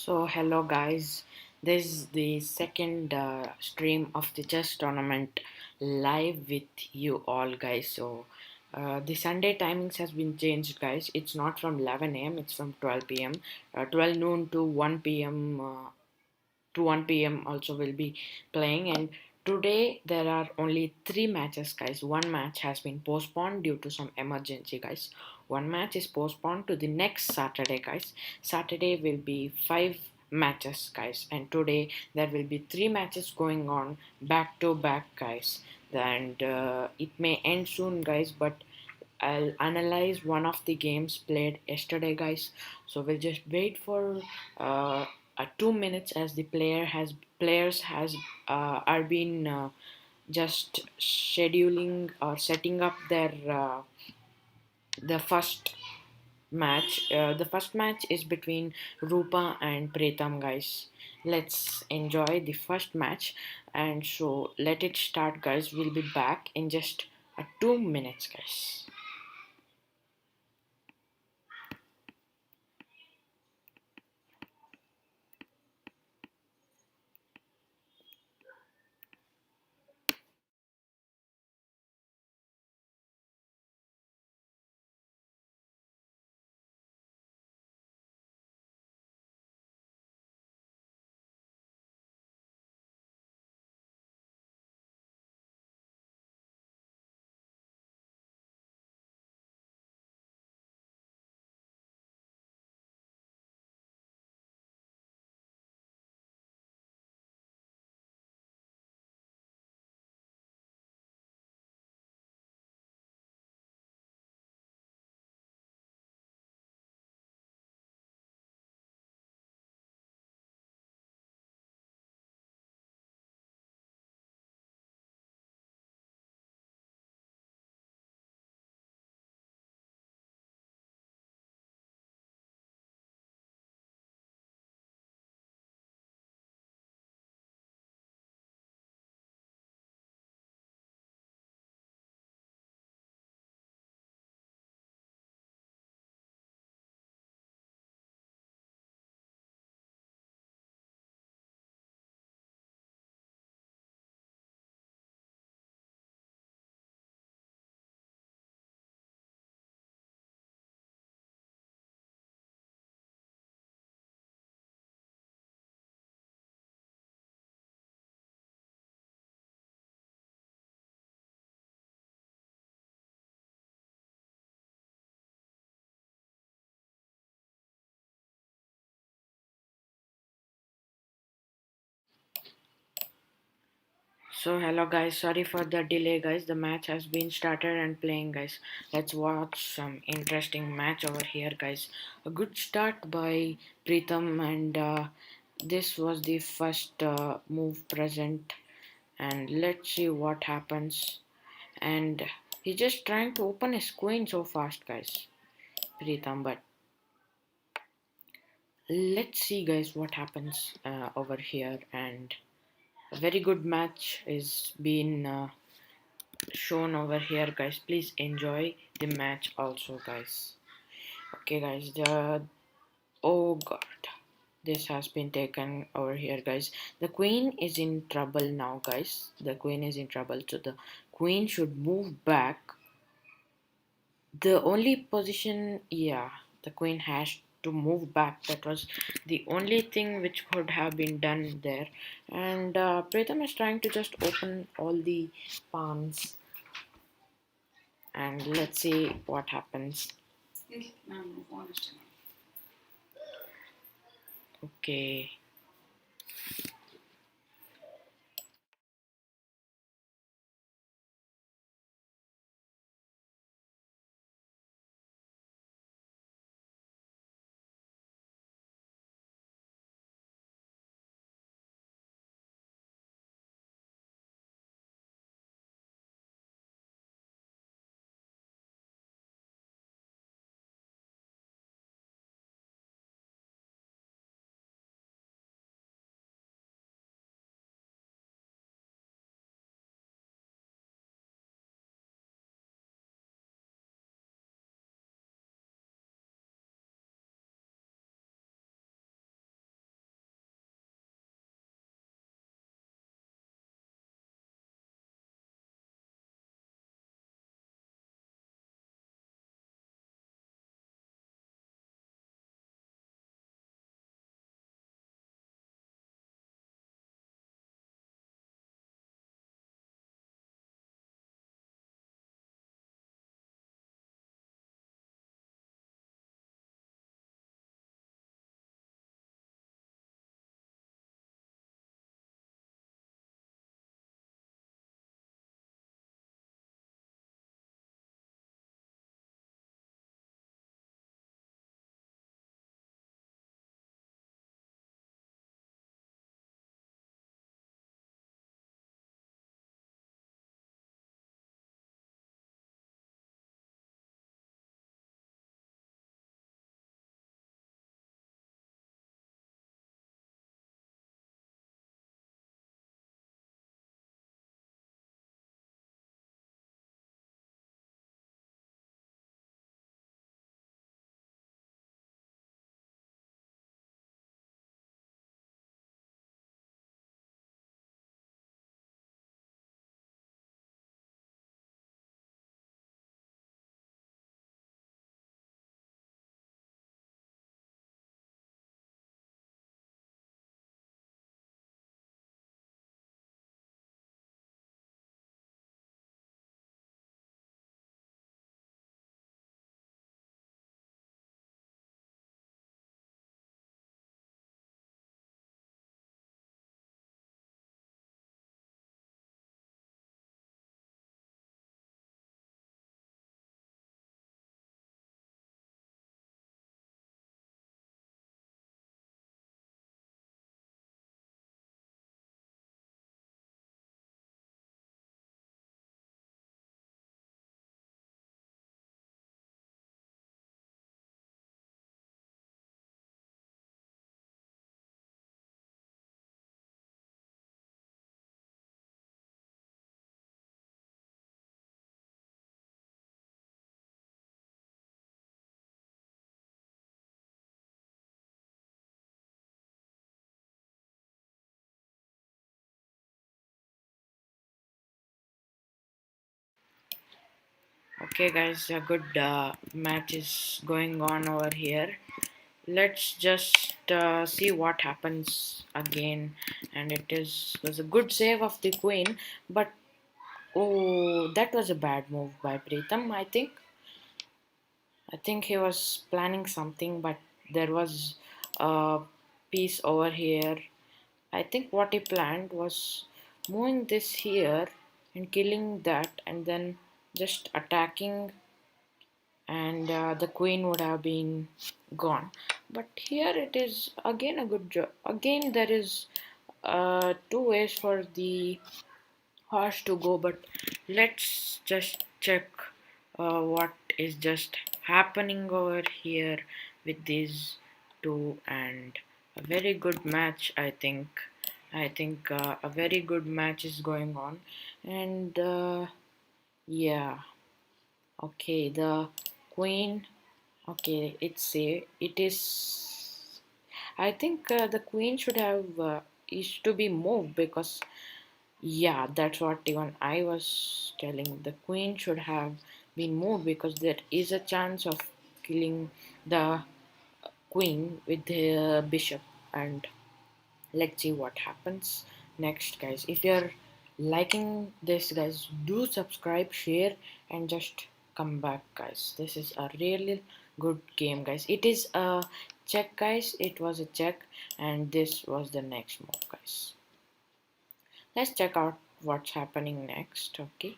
So, hello guys. This is the second stream of the chess tournament live with you all, guys. The Sunday timings has been changed, guys. It's not from 11 a.m., it's from 12 p.m. 12 noon to 1 p.m. To 1 p.m. also will be playing. And today there are only three matches, guys. One match has been postponed due to some emergency, guys. One match is postponed to the next Saturday, guys. Saturday will be five matches, guys, and today there will be three matches going on back to back, guys. And it may end soon, guys, but I'll analyze one of the games played yesterday, guys. So we'll just wait for 2 minutes as the players has are been just scheduling or setting up their the first match. The first match is between Rupa and Pretam, guys. Let's enjoy the first match, and so let it start, guys. We'll be back in just 2 minutes, guys. So hello guys, sorry for the delay, guys. The match has been started and playing, guys. Let's watch some interesting match over here, guys. A good start by Pritham, and this was the first move present, and let's see what happens. And he's just trying to open his queen so fast, guys, Pritham. But let's see, guys, what happens over here. And a very good match is being shown over here, guys. Please enjoy the match also, guys. Okay, guys, the oh god, this has been taken over here, guys. The queen is in trouble now, guys. The queen is in trouble, so the queen should move back. The only position, yeah, the queen has to move back. That was the only thing which could have been done there. And Pritham is trying to just open all the pawns, and let's see what happens. Okay. Okay, guys, a good match is going on over here. Let's just see what happens again. And was a good save of the queen, but oh, that was a bad move by Pritham. I think he was planning something, but there was a piece over here. I think what he planned was moving this here and killing that, and then just attacking, and the queen would have been gone. But here it is again a good job. Again, there is two ways for the horse to go, but let's just check what is just happening over here with these two, and a very good match. I think a very good match is going on, and yeah. Okay, the queen. Okay, it is. I think the queen should have is to be moved, because yeah, that's what even I was telling. The queen should have been moved because there is a chance of killing the queen with the bishop. And let's see what happens next, guys. If you're liking this, guys, do subscribe, share, and just come back, guys. This is a really good game, guys. It is a check, guys. It was a check, and this was the next move, guys. Let's check out what's happening next. Okay,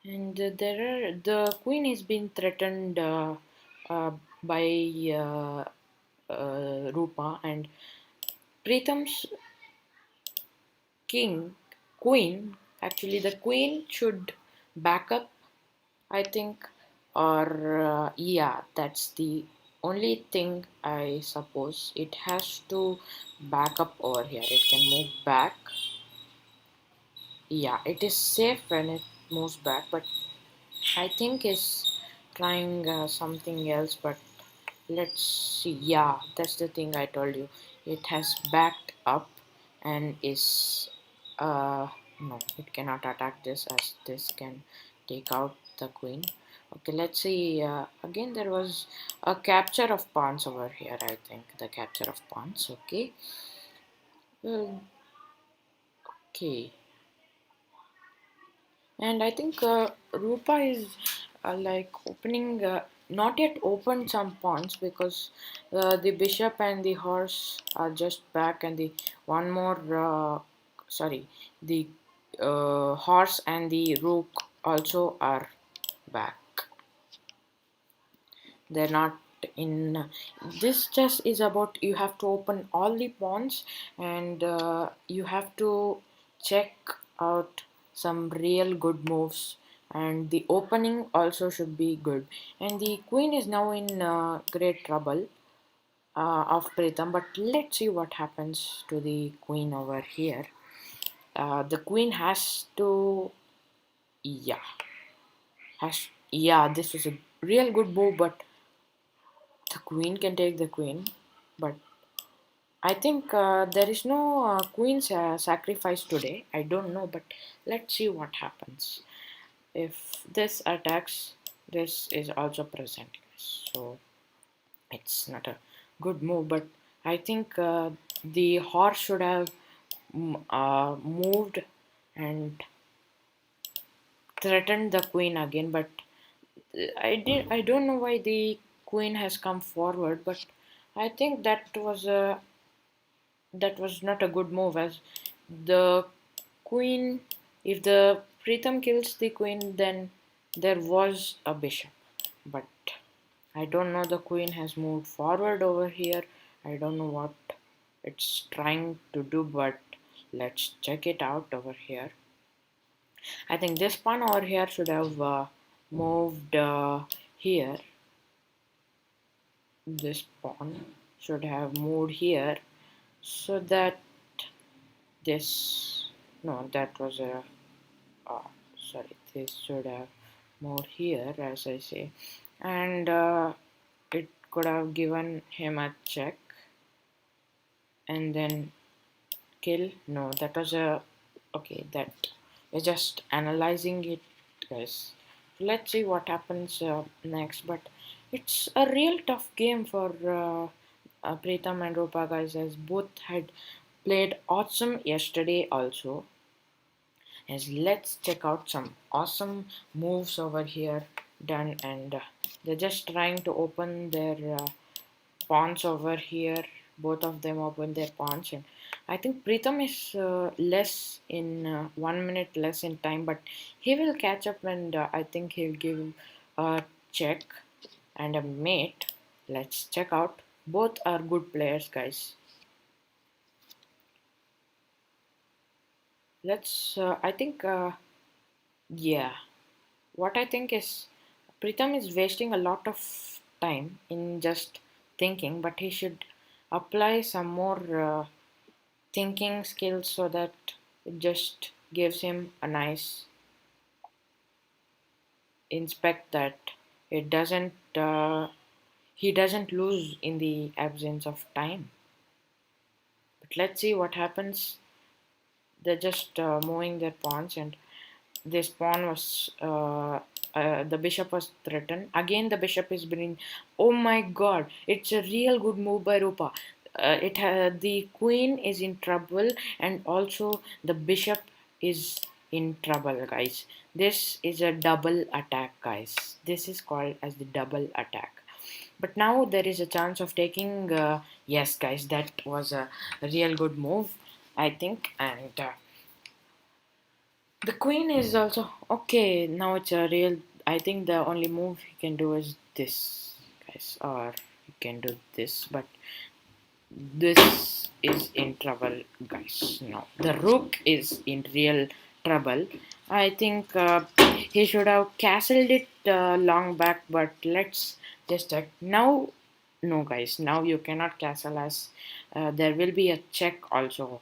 and the queen is being threatened uh, by Rupa, and Pritam's king queen, actually the queen should back up, I think, or yeah, that's the only thing. I suppose it has to back up over here. It can move back. Yeah, it is safe when it moves back, but I think is trying something else. But let's see. Yeah, that's the thing I told you. It has backed up and is no, it cannot attack this, as this can take out the queen. Okay, let's see. Again, there was a capture of pawns over here. I think the capture of pawns. Okay. Uh, okay. And I think Rupa is like opening, not yet opened some pawns, because the bishop and the horse are just back, and the one more, sorry, the horse and the rook also are back. They're not in. This chess is about you have to open all the pawns, and you have to check out some real good moves, and the opening also should be good. And the queen is now in great trouble of Pritham, but let's see what happens to the queen over here. The queen has to, yeah, yeah, this is a real good move, but the queen can take the queen. But I think there is no queen sacrifice today. I don't know, but let's see what happens. If this attacks, this is also present. So it's not a good move, but I think the horse should have moved and threatened the queen again. But I don't know why the queen has come forward, but I think that was not a good move, as the queen, if the Pritham kills the queen, then there was a bishop. But I don't know, the queen has moved forward over here. I don't know what it's trying to do, but let's check it out over here. I think this pawn over here should have moved here. This pawn should have moved here, so that this, no, that was a sorry, this should have moved here, as I say, and it could have given him a check and then kill. No, that was a, okay, that we're just analyzing it, guys. Let's see what happens next. But it's a real tough game for Pritham and Rupa, guys, as both had played awesome yesterday also. As let's check out some awesome moves over here done, and they're just trying to open their pawns over here. Both of them open their pawns, and I think Pritham is less in 1 minute less in time, but he will catch up, and I think he'll give a check and a mate. Let's check out. Both are good players, guys. Let's. I think. Yeah. What I think is Pritham is wasting a lot of time in just thinking, but he should apply some more thinking skills so that it just gives him a nice inspect that it doesn't he doesn't lose in the absence of time. But let's see what happens. They're just moving their pawns, and this pawn was the bishop was threatened again. The bishop is being, oh my god, it's a real good move by Rupa. The queen is in trouble, and also the bishop is in trouble, guys. This is a double attack, guys. This is called as the double attack. But now there is a chance of taking yes, guys, that was a real good move, I think. And the queen is also okay. Now it's a real. I think the only move he can do is this, guys, or he can do this. But this is in trouble, guys. No, the rook is in real trouble. I think he should have castled it long back. But let's just check now. No, guys. Now you cannot castle as there will be a check also,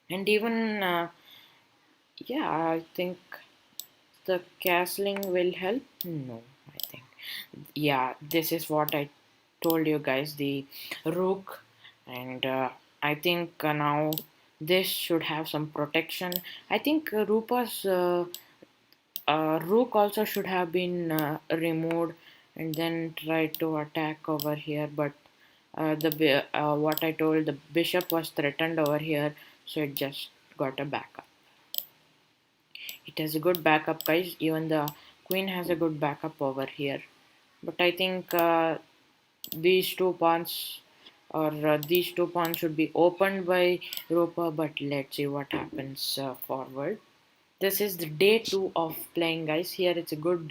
and even yeah, I think the castling will help. No, I think yeah, this is what I told you guys, the rook. And I think now this should have some protection. I think Rupa's rook also should have been removed and then try to attack over here. But what I told, the bishop was threatened over here, so it just got a backup. It has a good backup, guys. Even the queen has a good backup over here. But I think these two pawns these two pawns should be opened by Rupa. But let's see what happens forward. This is the day 2 of playing, guys. Here it's a good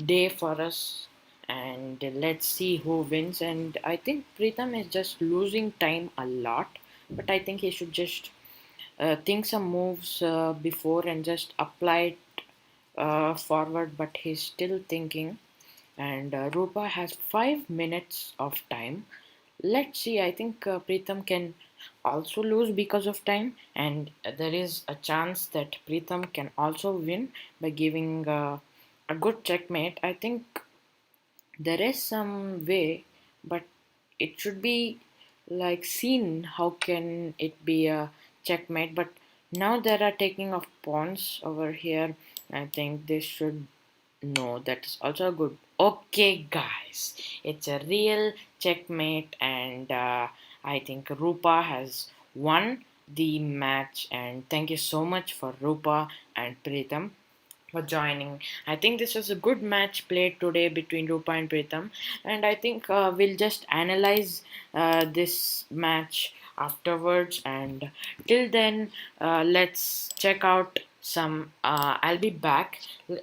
day for us, and let's see who wins. And I think Pritham is just losing time a lot, but I think he should just think some moves before and just apply it forward. But he's still thinking, and Rupa has 5 minutes of time. Let's see. I think Pritham can also lose because of time, and there is a chance that Pritham can also win by giving a good checkmate. I think there is some way, but it should be like seen how can it be a checkmate. But now there are taking of pawns over here. I think this should, no, that is also good. Okay, guys, it's a real checkmate, and I think Rupa has won the match. And thank you so much for Rupa and Pritham for joining. I think this was a good match played today between Rupa and Pritham, and I think we'll just analyze this match afterwards. And till then, let's check out some. I'll be back.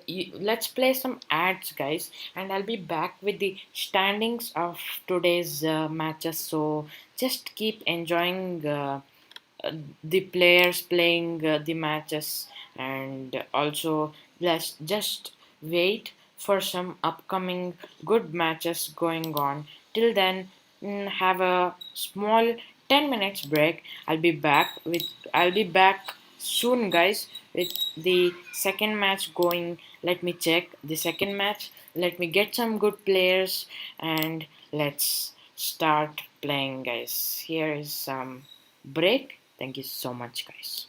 Let's play some ads, guys, and I'll be back with the standings of today's matches. So just keep enjoying. The players playing the matches, and also let's just wait for some upcoming good matches going on. Till then, have a small 10 minutes break. I'll be back soon, guys, with the second match going. Let me check the second match. Let me get some good players, and let's start playing, guys. Here is some break. Thank you so much, guys.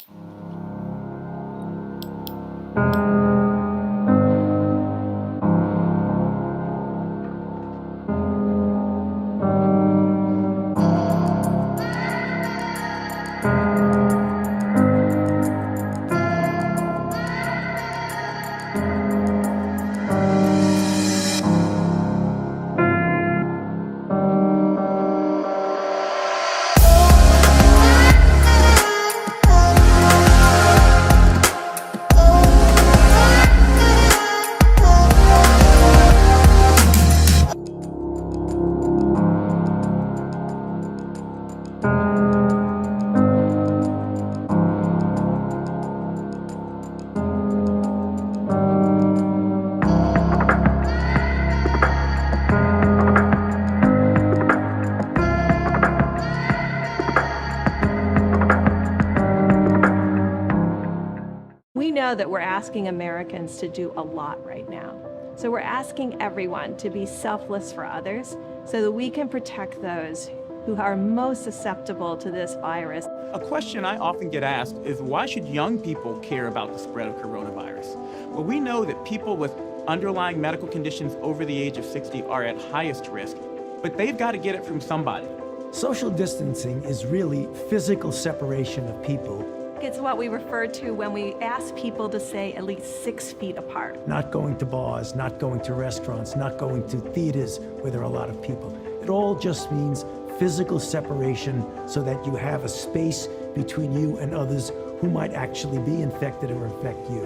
know that we're asking Americans to do a lot right now. So we're asking everyone to be selfless for others so that we can protect those who are most susceptible to this virus. A question I often get asked is why should young people care about the spread of coronavirus? Well, we know that people with underlying medical conditions over the age of 60 are at highest risk, but they've got to get it from somebody. Social distancing is really physical separation of people. It's what we refer to when we ask people to stay at least 6 feet apart. Not going to bars, not going to restaurants, not going to theaters where there are a lot of people. It all just means physical separation so that you have a space between you and others who might actually be infected or infect you.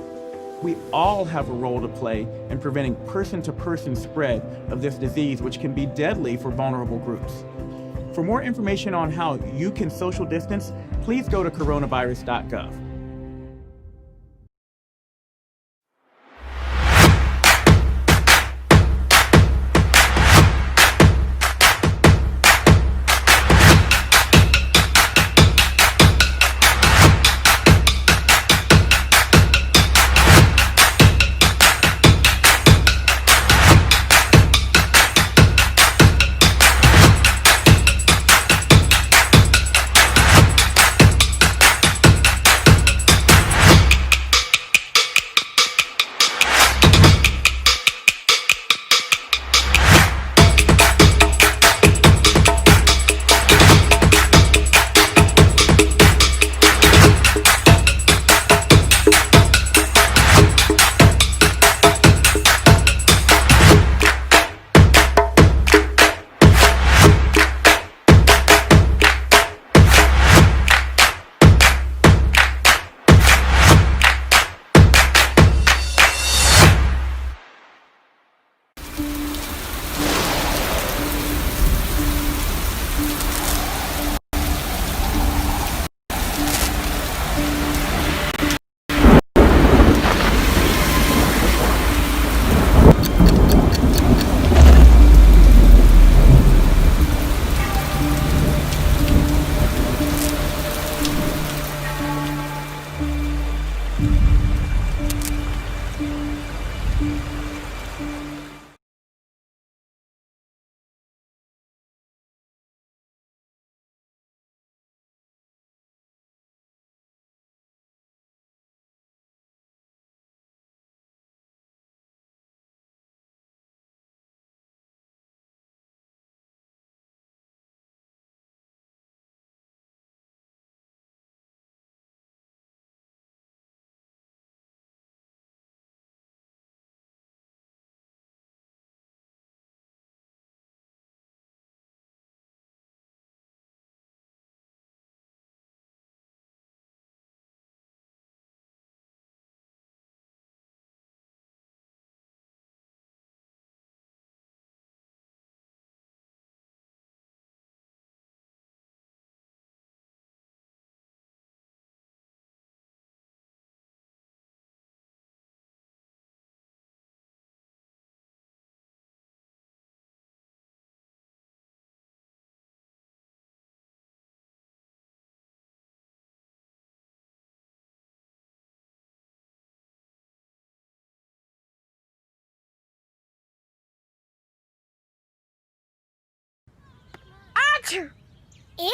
We all have a role to play in preventing person-to-person spread of this disease, which can be deadly for vulnerable groups. For more information on how you can social distance, please go to coronavirus.gov.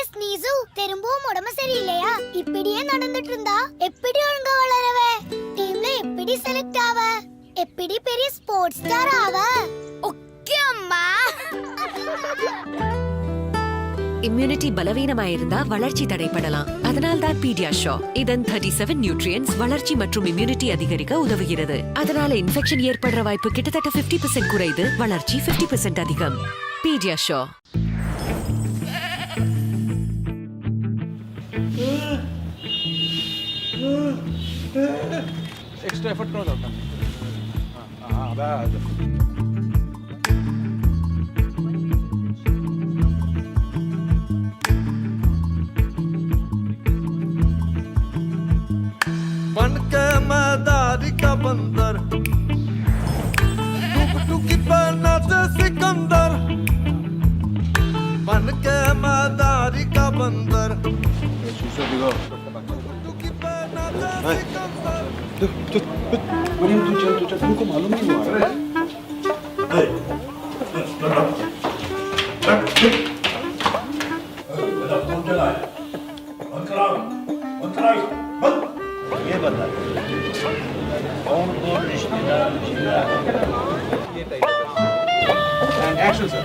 ஸ்னீசு திரும்பவும் உடம்பு சரியில்லையா? இப்படியே நடந்துட்டு இருந்தா எப்படி ஒழுங்கா வளரவே? டீம்ல எப்படி செலக்ட் ஆவ? எப்படி பெரிய ஸ்போர்ட்ஸ் ஸ்டார் ஆவ? ஓகே அம்மா. இம்யூனிட்டி பலவீனமாயிருந்தா வளர்ச்சி தடைப்படலாம். அதனால்தான் பீடியாஷோ இதன் 37 நியூட்ரியன்ஸ் வளர்ச்சி மற்றும் இம்யூனிட்டி அதிகரிக்க உதவுகிறது. அதனால இன்ஃபெக்ஷன் ஏற்படுற வாய்ப்பு கிட்டத்தட்ட 50% குறைது, வளர்ச்சி 50% அதிகம். பீடியாஷோ. एक्स्ट्रा एफर्ट करो होता है। हाँ बस बन के मदारी का बंदर टुकी बना दे सिकंदर बन के मदारी का बंदर टुकी बना दे सिकंदर मरियम तू चल तुमको मालूम नहीं हुआ? ये बता कौन कौन रिश्तेदार And action, sir.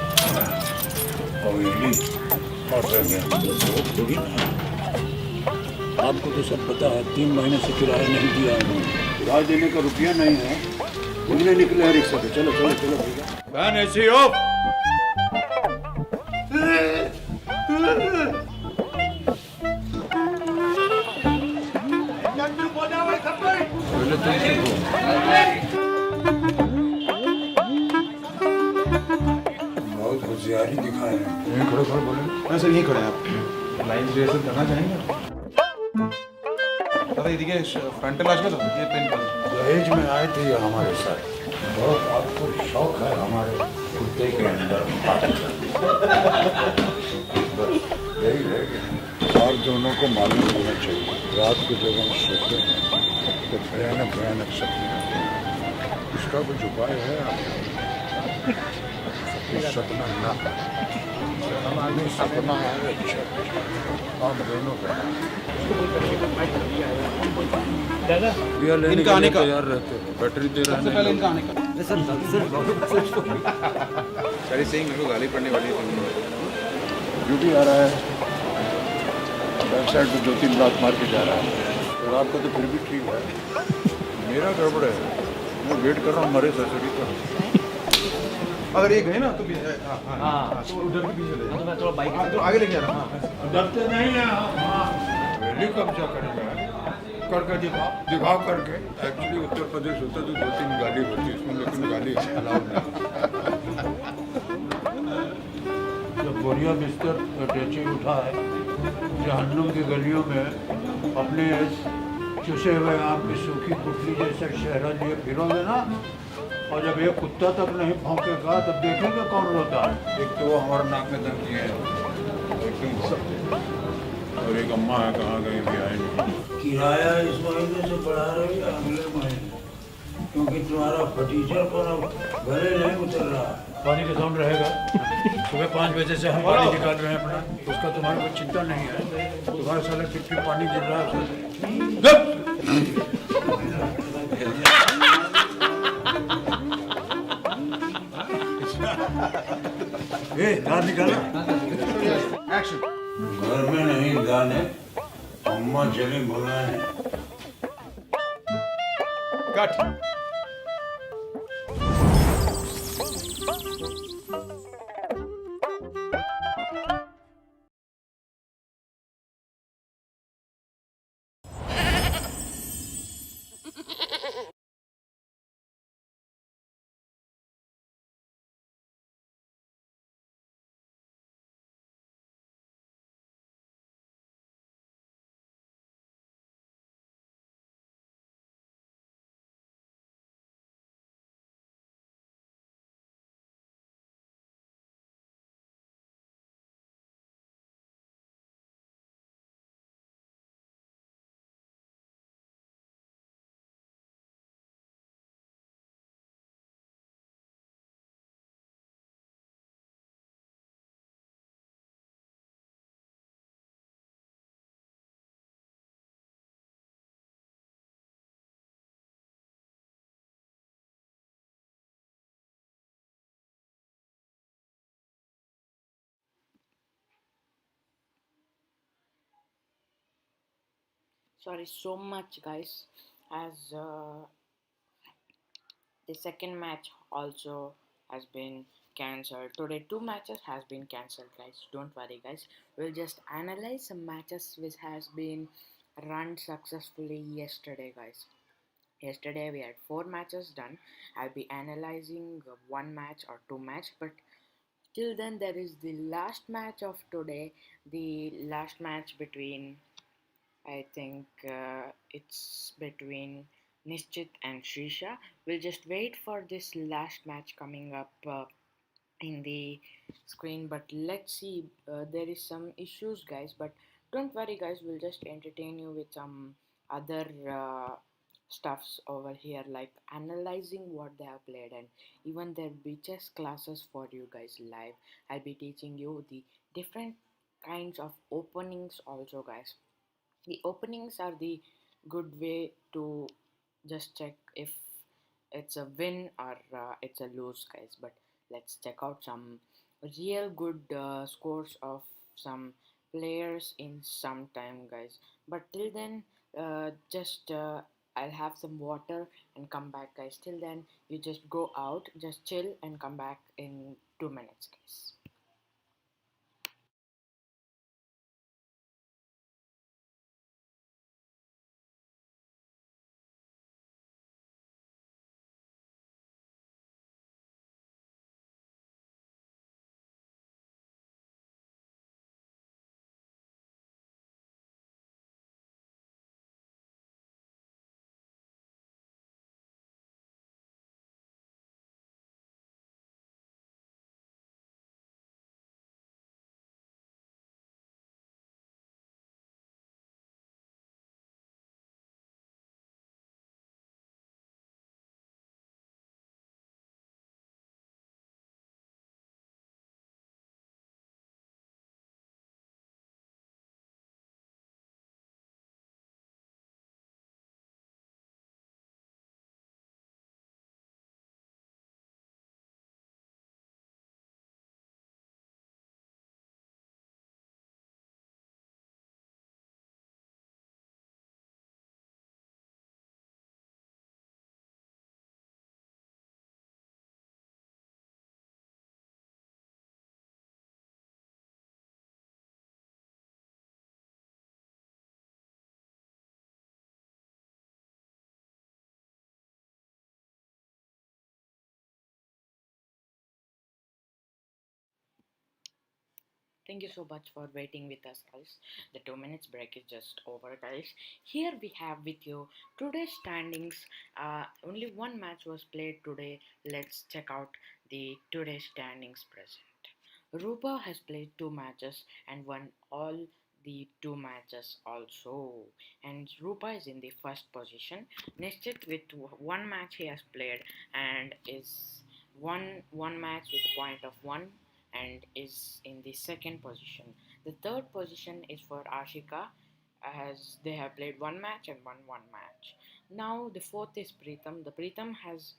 आपको तो सब पता है 3 महीने से किराया नहीं दिया उन्होंने। किराया देने का रुपया नहीं है, घूमने निकले हैं रिक्शा पे। चलो चलो चलो भैया। Van AC off. पहले तुम सीखो। बहुत होशियारी दिखाए हैं। यहीं खड़े खड़े बोले। हाँ सर, यहीं खड़े हैं आप। लाइन रिहर्सल करना चाहेंगे? दादा ये फ्रंटल आज का तो ये पेन कर। दहेज में आए थे ये हमारे साथ। बहुत आपको शौक है हमारे कुत्ते के अंदर। बस यही रह गया। और दोनों को मालूम होना चाहिए रात को जब हम सोते हैं तो भयानक भयानक सपने आते हैं। इसका कुछ उपाय है आपको? सपना ना सपना है अच्छा हम दोनों का इनका आने का तैयार रहते हैं बैटरी दे रहे सबसे पहले इनका आने का। सर सारी सही मेरे को गाली पड़ने वाली है। ड्यूटी आ रहा है बैक साइड पे 2-3 बात मार के जा रहा है और आपका तो फिर भी ठीक है मेरा गड़बड़ है मैं वेट कर रहा हूँ मरे ससुरी का अगर ये गए ना तो भी हाँ तो उधर भी पीछे ले तो मैं थोड़ा बाइक तो आगे लेके आ रहा हूँ। डरते नहीं है रैली कब्जा करेगा करके दिखाओ करके एक्चुअली उत्तर प्रदेश होता तो 2-3 गाली होती इसमें लेकिन गाली अलाउड नहीं जब बोरिया बिस्तर अटैची उठा है जहन्नुम की गलियों में अपने चुसे हुए आम की सूखी पुतली जैसा शहरा लिए फिरोगे ना और जब एक कुत्ता तक नहीं भौंकेगा तब देखेंगे कौन रोता है एक तो वो हमारे नाक में दम किए हैं और एक अम्मा है कहाँ गई भी आए नहीं किराया इस महीने से बढ़ा रही है अगले महीने क्योंकि तुम्हारा फटीचर पर अब गले नहीं उतर रहा पानी का साउंड रहेगा सुबह 5 बजे से हम पानी निकाल रहे हैं अपना उसका तुम्हारा कोई चिंता नहीं है तुम्हारे साले कितनी पानी गिर रहा है दाल निकाला एक्शन। घर में नहीं गाने अम्मा चले बुलाने cut. Sorry so much, guys, as the second match also has been cancelled. Today, 2 matches has been cancelled, guys. Don't worry, guys. We'll just analyze some matches which has been run successfully yesterday, guys. Yesterday we had 4 matches done. I'll be analyzing 1 match or 2 match, but till then there is the last match of today, the last match between, I think it's between Nishchit and Shrisha. We'll just wait for this last match coming up in the screen, but let's see. There is some issues, guys, but don't worry, guys. We'll just entertain you with some other stuffs over here, like analyzing what they have played, and even there'll be chess classes for you guys live. I'll be teaching you the different kinds of openings also, guys. The openings are the good way to just check if it's a win or it's a lose, guys. But let's check out some real good scores of some players in some time, guys. But till then, just I'll have some water and come back, guys. Till then, you just go out, just chill, and come back in 2 minutes, guys. Thank you so much for waiting with us, guys. The 2 minutes break is just over, guys. Here we have with you today's standings. Only one match was played today. Let's check out the today's standings present. Rupa has played 2 matches and won all the 2 matches also. And Rupa is in the first position. Nishchit with one match he has played and is won one match with a point of 1 and is in the second position. The third position is for Ashika as they have played one match and won one match. Now the fourth is Preetham. The Preetham has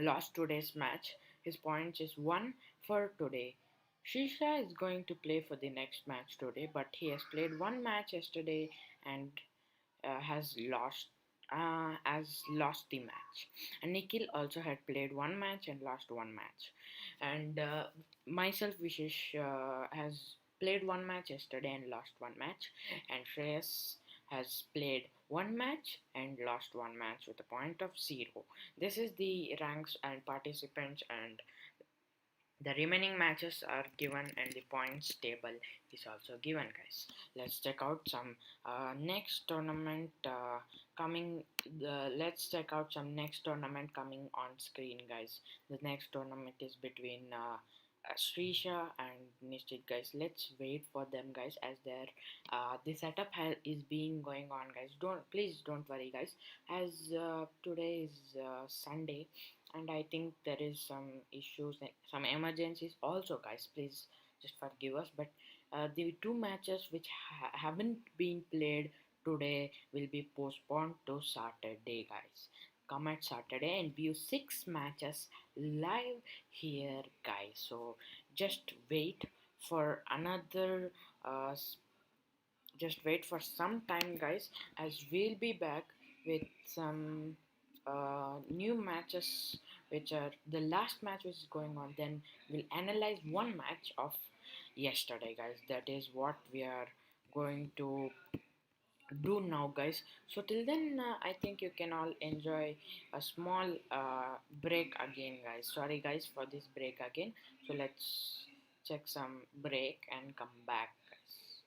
lost today's match. His points is 1 for today. Shisha is going to play for the next match today, but he has played one match yesterday and has lost the match. And Nikhil also had played one match and lost one match. And myself, Vishesh, has played one match yesterday and lost one match. And Shreyas has played one match and lost one match with a point of 0. This is the ranks and participants, and the remaining matches are given and the points table is also given, guys. Let's check out some next tournament coming. Let's check out some next tournament coming on screen, guys. The next tournament is between Srisha and Nishchit, guys. Let's wait for them, guys, as their the setup is being going on, guys. Please don't worry, guys, as today is Sunday, and I think there is some issues, some emergencies also, guys. Please just forgive us, but the 2 matches which haven't been played today will be postponed to Saturday, guys. Come at Saturday and view 6 matches live here, guys. So just wait for another just wait for some time, guys, as we'll be back with some new matches which are the last match which is going on. Then we'll analyze one match of yesterday, guys. That is what we are going to do now, guys. So till then, I think you can all enjoy a small break again, guys. Sorry, guys, for this break again. So let's check some break and come back, guys.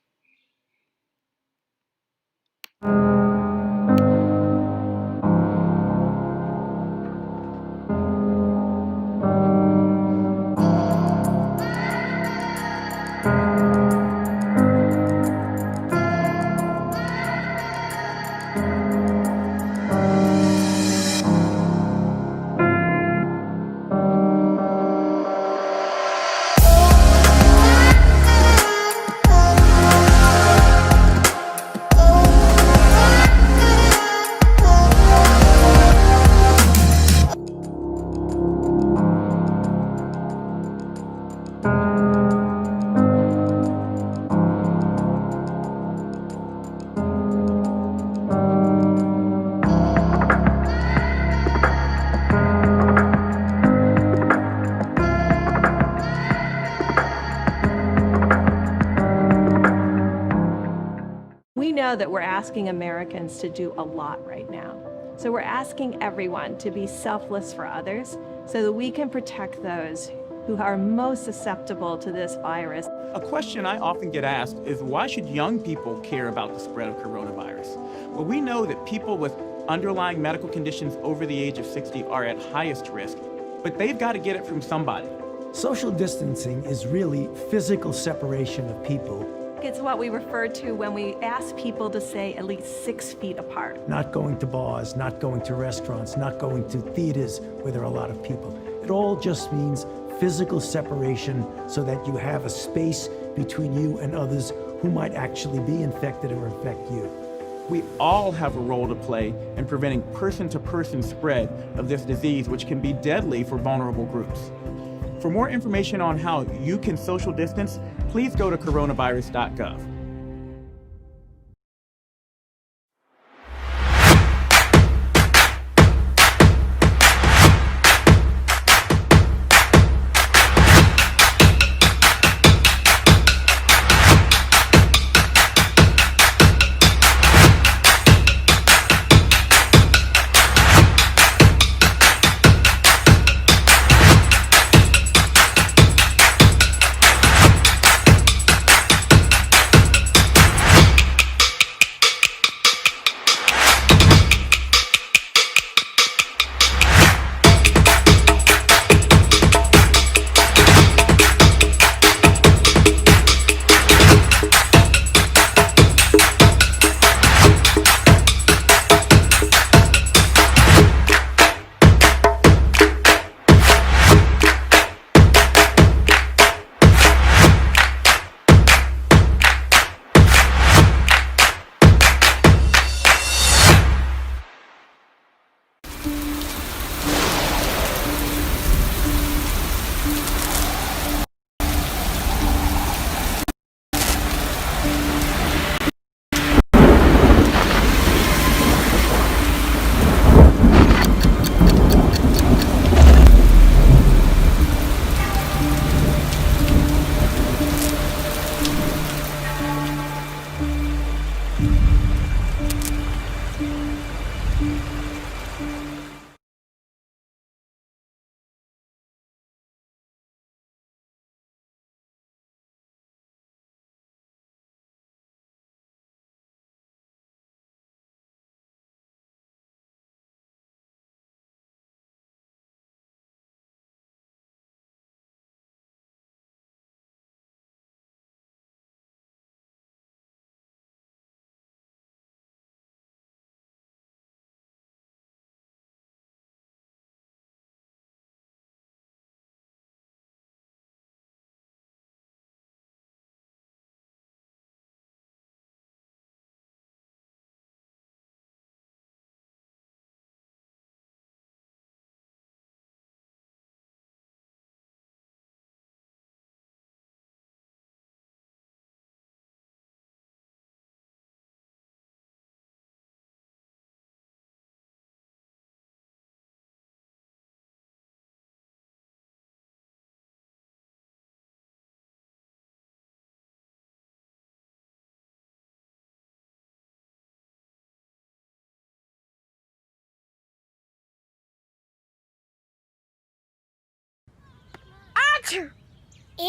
We know that we're asking Americans to do a lot right now. So we're asking everyone to be selfless for others so that we can protect those who are most susceptible to this virus. A question I often get asked is why should young people care about the spread of coronavirus? Well, we know that people with underlying medical conditions over the age of 60 are at highest risk, but they've got to get it from somebody. Social distancing is really physical separation of people. It's what we refer to when we ask people to stay at least 6 feet apart. Not going to bars, not going to restaurants, not going to theaters where there are a lot of people. It all just means physical separation so that you have a space between you and others who might actually be infected or infect you. We all have a role to play in preventing person-to-person spread of this disease, which can be deadly for vulnerable groups. For more information on how you can social distance, please go to coronavirus.gov.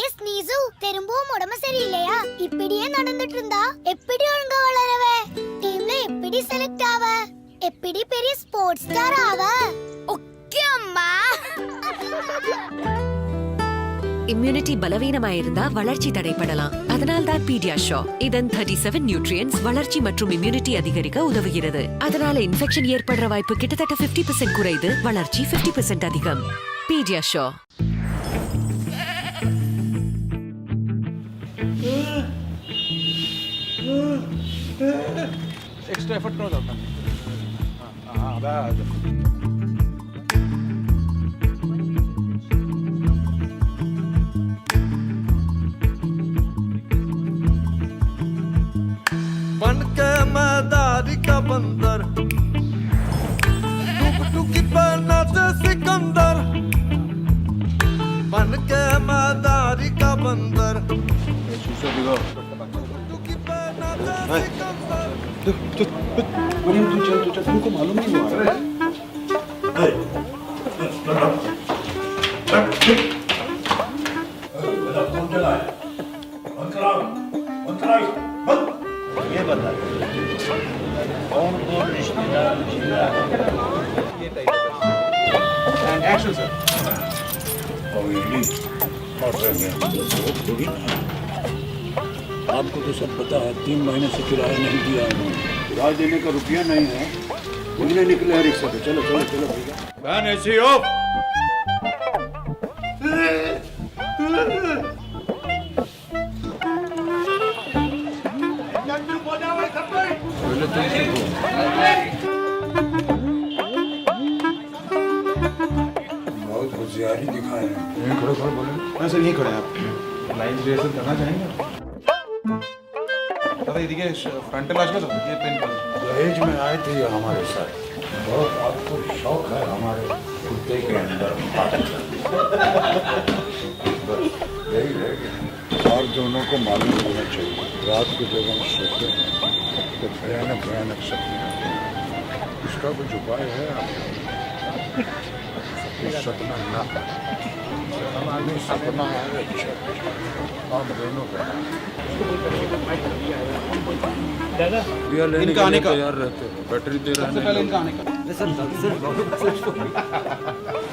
ஏஸ் நீசு திரும்பவும் உடம்பு சரியில்லையா? இப்படியே நடந்துட்டு இருந்தா எப்படி ஒழுங்கா வளரவ? டீம்ல எப்படி செலக்ட் ஆவ? எப்படி பெரிய ஸ்போர்ட்ஸ் ஸ்டார் ஆவ? ஓகே அம்மா. இம்யூனிட்டி பலவீனமாயிருந்தா வளர்ச்சி தடைப்படலாம். அதனால்தான் பீடியாஷோ இதன் 37 நியூட்ரியன்ஸ் வளர்ச்சி மற்றும் இம்யூனிட்டி அதிகரிக்க உதவுகிறது. அதனால இன்ஃபெக்ஷன் ஏற்படுற வாய்ப்பு கிட்டத்தட்ட 50% குறைது, வளர்ச்சி 50% அதிகம். பீடியாஷோ. एक्स्ट्रा एफर्ट करो जाता हां बस बन के मदारी का बंदर टुकी पन्ना से सिकंदर बन के मदारी का बंदर टुकी पन्ना से सिकंदर मरियम तू चल तुमको मालूम नहीं हुआ कौन चला है? बंद कराओ, बंद कराओ, बंद। ये बता कौन कौन रिश्तेदार एंड एक्शन सर आपको तो सब पता है 3 महीने से किराया नहीं दिया उन्होंने। किराया देने का रुपया नहीं है, उन्हें निकले हैं रिक्शा पे। चलो चलो चलो भैया। वैन ऐसी हो। पहले तुम सीखो। बहुत होशियारी दिखाए हैं। खड़े खड़े बोले हाँ सर यहीं खड़े हैं आप लाइन रिहर्सल करना चाहेंगे दादा ये देखिए फ्रंटल आज का तो ये पेन कर दहेज में आए थे ये हमारे साथ। बहुत आपको शौक है हमारे कुत्ते के अंदर बात करने। बस यही रह गया। और दोनों को मालूम होना चाहिए रात को जब हम सोते हैं तो भयानक भयानक सपने आते हैं। इसका कुछ उपाय है आपको? सपना ना हमारे सपना है अच्छा हम दोनों का इनका आने का तैयार रहते हैं बैटरी दे रहे सबसे पहले इनका आने का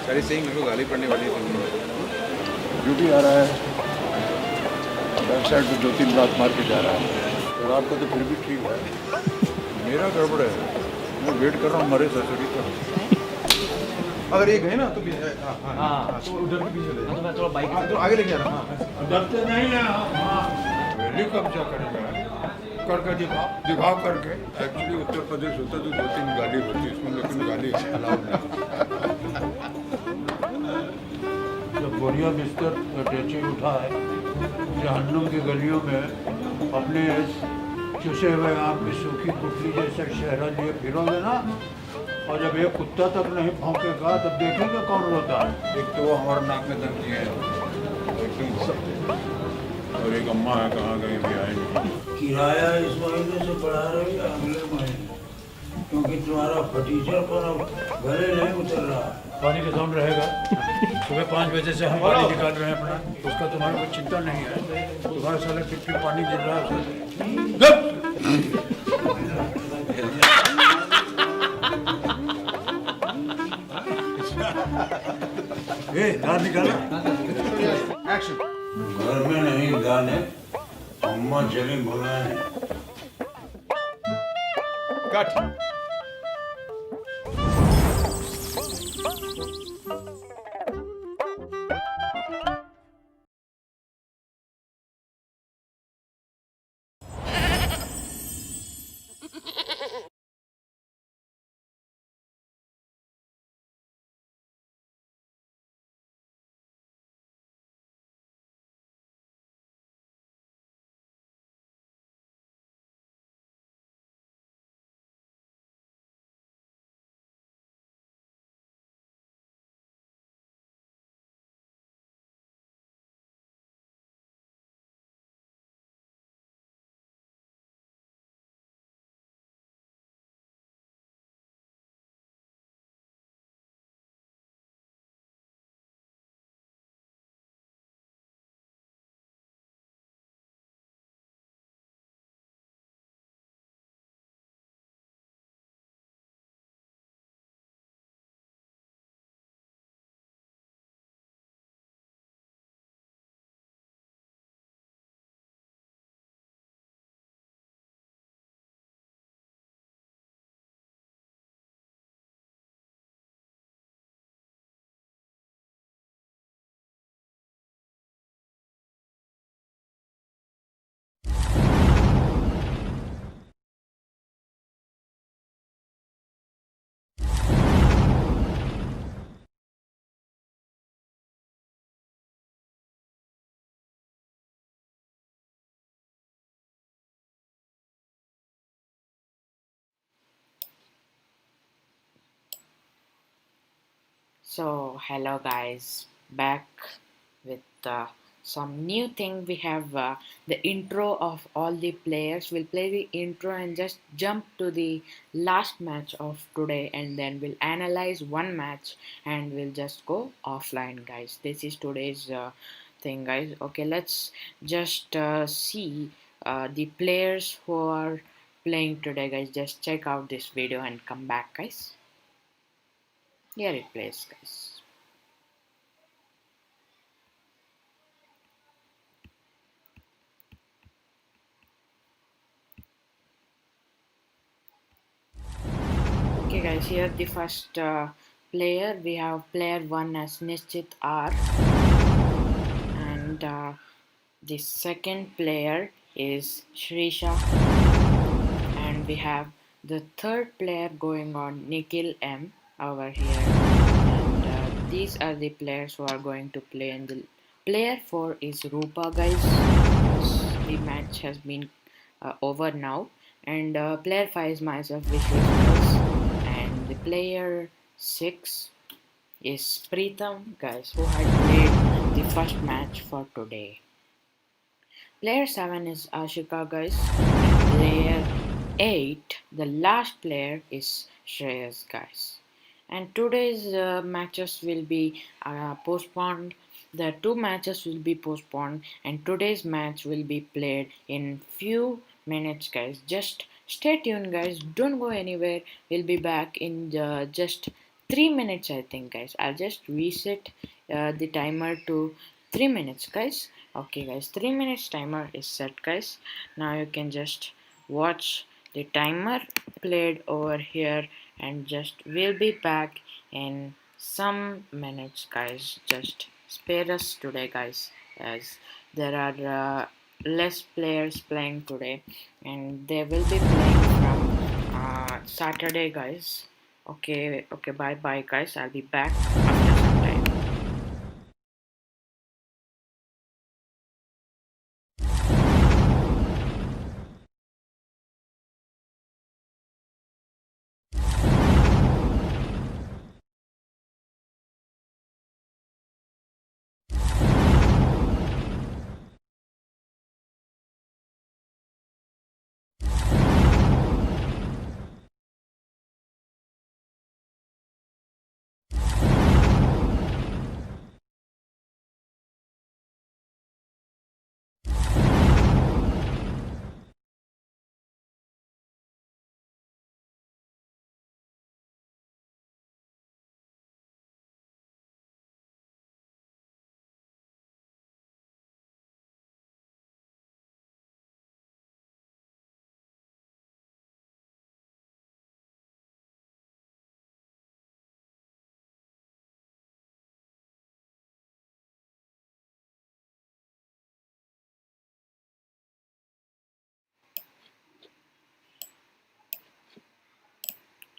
सर ये सही मेरे को गाली पड़ने वाली है ड्यूटी आ रहा है बैक साइड पे 2-3 बात मार के जा रहा है और आपका तो फिर भी ठीक है मेरा गड़बड़ है मैं वेट कर रहा हूँ मरे ससुरी का अगर ये गए ना तो तो उधर के पीछे ले तो मैं थोड़ा बाइक तो आगे लेके आ रहा हूँ डरते नहीं है वैल्यू कब्जा करेगा करके दिखाओ करके एक्चुअली उत्तर प्रदेश होता तो 2-3 गाली होती इसमें लेकिन गाली अलाउड नहीं जब बोरिया बिस्तर टेची उठा है जहन्नुम की गलियों में अपने चुसे हुए आम की सूखी गुठली जैसा शहरा लिए फिरोगे ना और जब एक कुत्ता तक नहीं भौंकेगा तब देखेंगे कौन रोता है। एक तो वो हमारे नाक में दम दिए हैं और एक अम्मा है कहाँ गई भी आएंगे। किराया इस महीने से बढ़ा रही है अगले महीने क्योंकि तुम्हारा फटीचर पर अब गले नहीं उतर रहा। पानी का साउंड रहेगा सुबह 5 बजे से हम पानी निकाल रहे हैं अपना उसका तुम्हारा कोई चिंता नहीं है। तुम्हारे साले टिप पानी गिर रहा है दाल निकाला एक्शन घर में नहीं गाने अम्मा चली बुलाने cut So, hello guys, back with some new thing. We have the intro of all the players. We'll play the intro and just jump to the last match of today, and then we'll analyze one match and we'll just go offline, guys. This is today's thing, guys. Okay, let's just see the players who are playing today, guys. Just check out this video and come back, guys. Here it plays, guys. Okay, guys, here the first player. We have player 1 as Nishchit R, and the second player is Shrisha, and we have the third player going on, Nikhil M over here, and these are the players who are going to play. And the player 4 is Rupa, guys. The match has been over now, and player 5 is myself, Vishwesh, guys, and the player 6 is Preetham, guys, who had played the first match for today. Player 7 is Ashika, guys. Player 8, the last player, is Shreyas, guys. And today's matches will be postponed. The 2 matches will be postponed, and today's match will be played in few minutes, guys. Just stay tuned, guys. Don't go anywhere. We'll be back in just 3 minutes, I think, guys. I'll just reset the timer to 3 minutes, guys. Okay, guys, 3 minutes timer is set, guys. Now you can just watch the timer played over here, and just we'll be back in some minutes, guys. Just spare us today, guys, as there are less players playing today, and they will be playing from Saturday, guys. Okay, bye bye, guys. I'll be back after some time.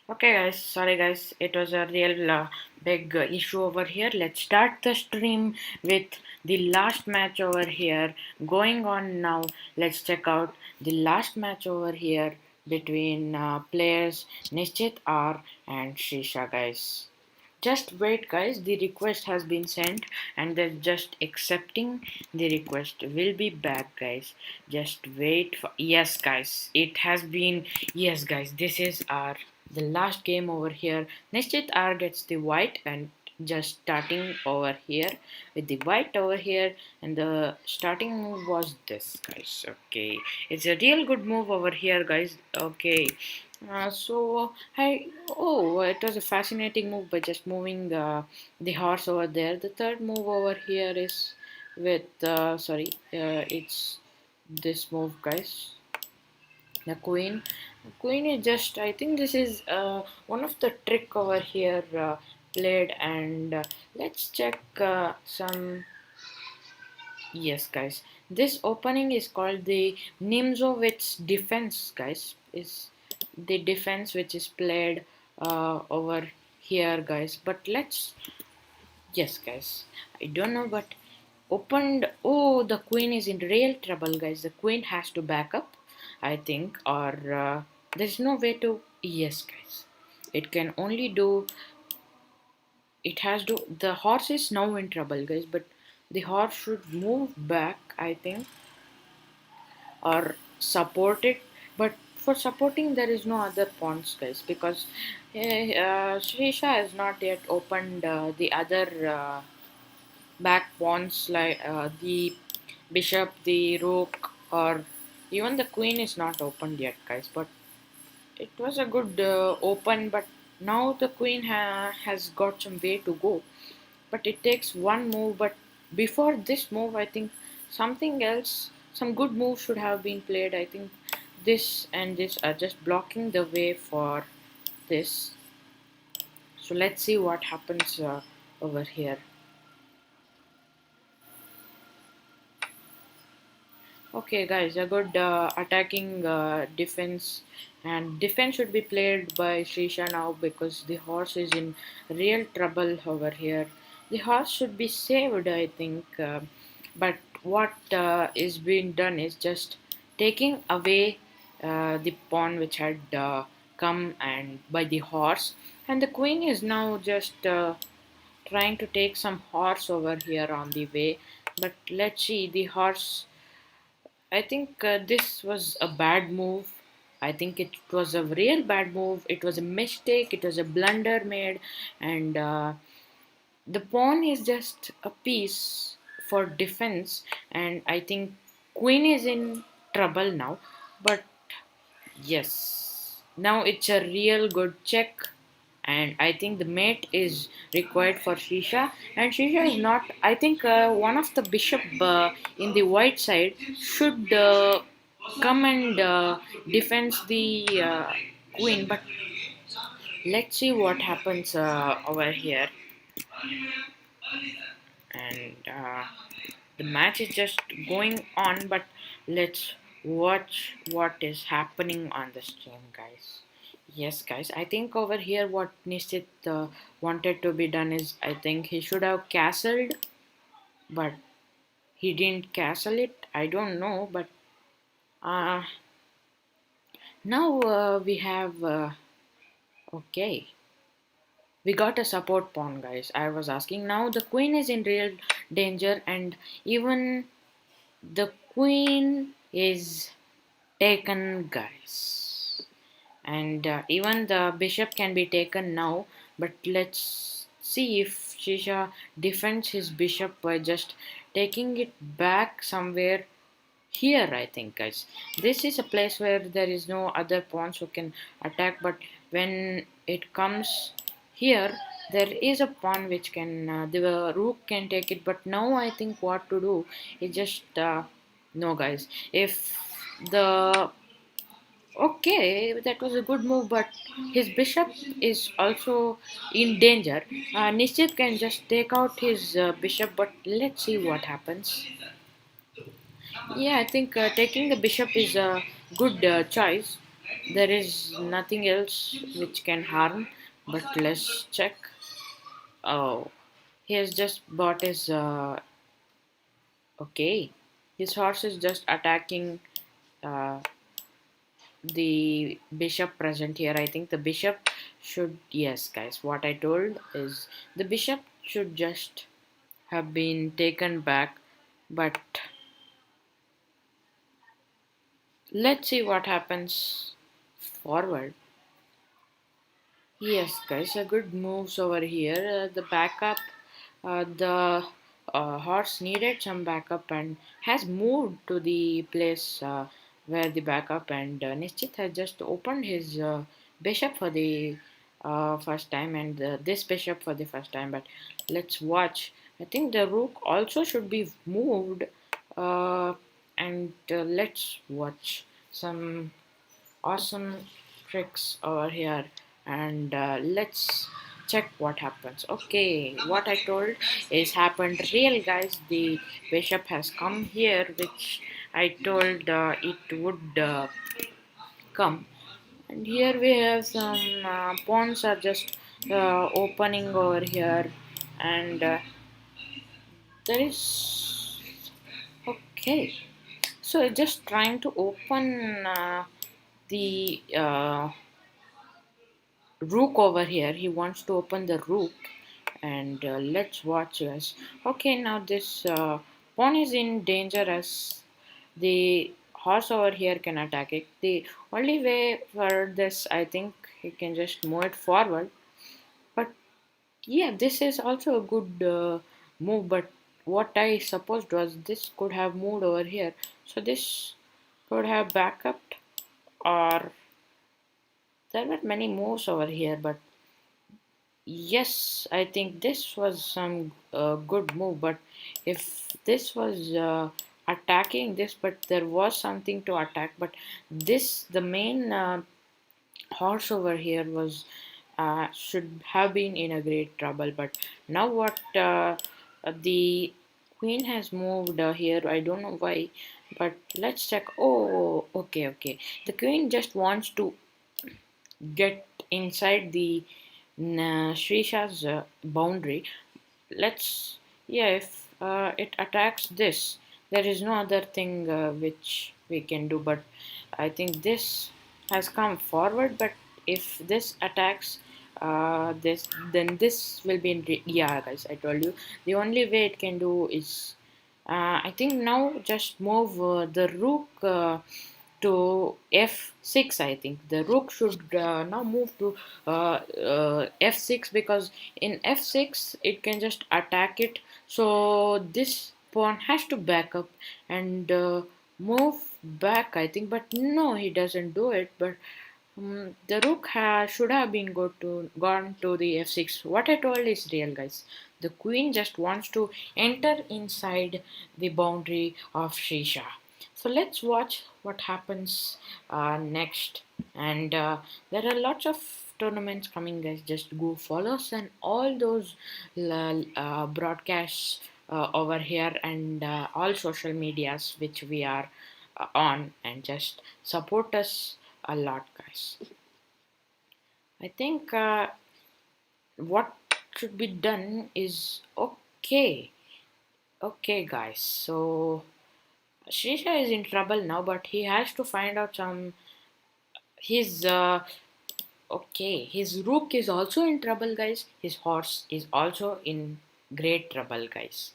Okay, guys, sorry, guys, it was a real big issue over here. Let's start the stream with the last match over here going on now. Let's check out the last match over here between players Nishchit R and Shisha, guys. Just wait, guys, the request has been sent and they're just accepting the request. We'll be back, guys. Just wait for, yes, guys, it has been, yes, guys, this is our the last game over here. Nishchit R gets the white, and just starting over here with the white over here, and the starting move was this, guys. Okay, it's a real good move over here, guys. Okay, so it was a fascinating move by just moving the horse over there. The third move over here is with it's this move, guys. The queen is just, I think this is one of the trick over here played, and let's check some. Yes, guys, this opening is called the Nimzowitz defense, guys. Is the defense which is played over here, guys. But let's, yes, guys, I don't know, but opened, oh, the queen is in real trouble, guys. The queen has to back up, I think, or there's no way to, yes, guys, it can only do, it has to, the horse is now in trouble, guys, but The horse should move back, I think, or support it. But for supporting, there is no other pawns, guys, because Srisha has not yet opened the other back pawns like the bishop, the rook, or even the queen is not opened yet, guys. But it was a good open, but now the queen has got some way to go. But it takes one move. But before this move, I think something else, some good move should have been played. I think this and this are just blocking the way for this. So let's see what happens over here. Okay, guys, a good attacking defense, and defense should be played by Srisha now because the horse is in real trouble over here. The horse should be saved, I think, but what is being done is just taking away the pawn which had come and by the horse, and the queen is now just trying to take some horse over here on the way. But let's see, the horse, I think this was a bad move. I think it was a real bad move. It was a mistake. It was a blunder made, and the pawn is just a piece for defense. And I think queen is in trouble now. But yes, now it's a real good check, and I think the mate is required for Shisha, and Shisha is not. I think one of the bishop in the white side should come and defend the queen, but let's see what happens over here. And the match is just going on, but let's watch what is happening on the stream, guys. Yes, guys, I think over here what Nishit wanted to be done is, I think he should have castled, but he didn't castle it. I don't know, but uh, now we have okay, we got a support pawn, guys. I was asking, now the queen is in real danger, and even the queen is taken, guys, and even the bishop can be taken now. But let's see if Shisha defends his bishop by just taking it back somewhere here. I think, guys, this is a place where there is no other pawns who can attack, but when it comes here, there is a pawn which can the rook can take it. But now I think what to do is just no, guys, if the okay, that was a good move, but his bishop is also in danger. Nishchit can just take out his bishop, but let's see what happens. Yeah, I think taking the bishop is a good choice. There is nothing else which can harm, but let's check. Oh, he has just bought his. Okay, his horse is just attacking uh, the bishop present here. I think the bishop should. Yes, guys, what I told is the bishop should just have been taken back, but let's see what happens forward. Yes, guys, a good moves over here. The backup, the horse needed some backup and has moved to the place where the backup, and Nishchit has just opened his bishop for the first time, and this bishop for the first time. But let's watch. I think the rook also should be moved, and let's watch some awesome tricks over here, and let's check what happens. Okay, what I told is happened real, guys. The bishop has come here, which I told it would come, and here we have some pawns are just opening over here, and there is okay, so just trying to open the rook over here. He wants to open the rook, and let's watch guys. Okay, now this pawn is in danger as the horse over here can attack it. The only way for this, I think, he can just move it forward. But yeah, this is also a good move. But what I supposed was this could have moved over here, so this could have back up, or there were many moves over here. But yes, I think this was some good move. But if this was attacking this, but there was something to attack. But this, the main horse over here was should have been in a great trouble. But now what the queen has moved here, I don't know why, but let's check. Oh, okay, okay, the queen just wants to get inside the Shrisha's boundary. Let's, yeah, if it attacks this, there is no other thing which we can do. But I think this has come forward. But if this attacks this, then this will be in yeah guys, I told you the only way it can do is I think now just move the rook to f6. I think the rook should now move to f6, because in f6 it can just attack it. So this pawn has to back up and move back, I think. But no, he doesn't do it. But the rook should have been gone to the f6. What I told is real, guys. The queen just wants to enter inside the boundary of Shisha. So let's watch what happens next. And there are lots of tournaments coming, guys. Just go follow us and all those broadcasts over here, and all social medias which we are on, and just support us a lot, guys. I think what should be done is okay. Okay, guys. So Shisha is in trouble now, but he has to find out some. His okay, his rook is also in trouble, guys. His horse is also in great trouble, guys.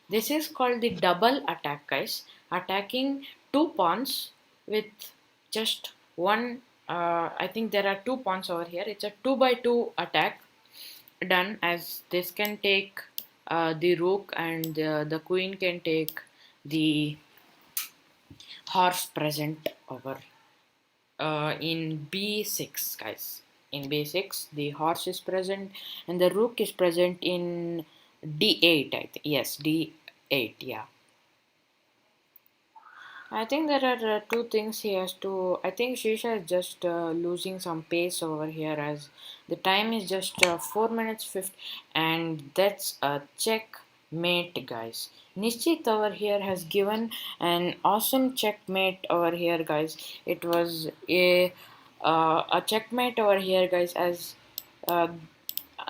This is called the double attack, guys. Attacking two pawns with just one. I think there are two pawns over here. It's a 2x2 attack done, as this can take the rook, and the queen can take the horse present over in b6, guys. In b6 the horse is present and the rook is present in d8, I think. Yes, d8. Yeah, I think there are two things he has to. I think Shisha is just losing some pace over here, as the time is just 4 minutes 50, and that's a checkmate, guys. Nishchit over here has given an awesome checkmate over here, guys. It was a checkmate over here, guys, as uh,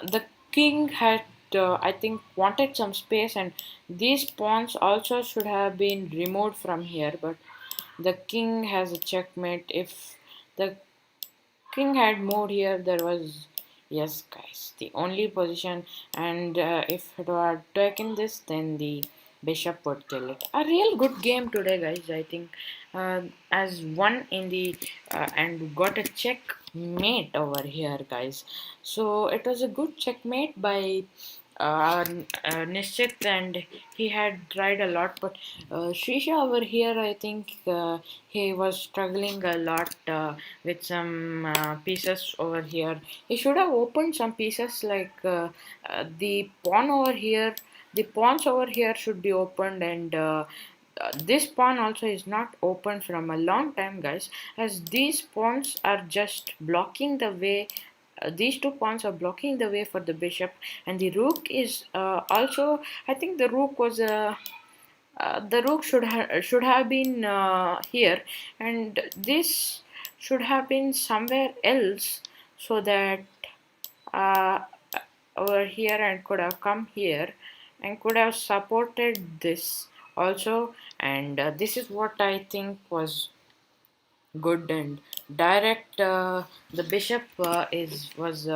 the king had I think wanted some space, and these pawns also should have been removed from here. But the king has a checkmate. If the king had moved here, there was, yes guys, the only position. And if it were taken this, then the bishop would kill it. A real good game today, guys. I think as one in the and got a checkmate over here, guys. So it was a good checkmate by Nishchit, and he had tried a lot. But Shisha over here, I think he was struggling a lot with some pieces over here. He should have opened some pieces, like the pawn over here. The pawns over here should be opened, and this pawn also is not open from a long time, guys, as these pawns are just blocking the way. These two pawns are blocking the way for the bishop, and the rook is also, I think the rook was the rook should have been here, and this should have been somewhere else, so that uh, over here, and could have come here and could have supported this also. And this is what I think was good and direct. The bishop is was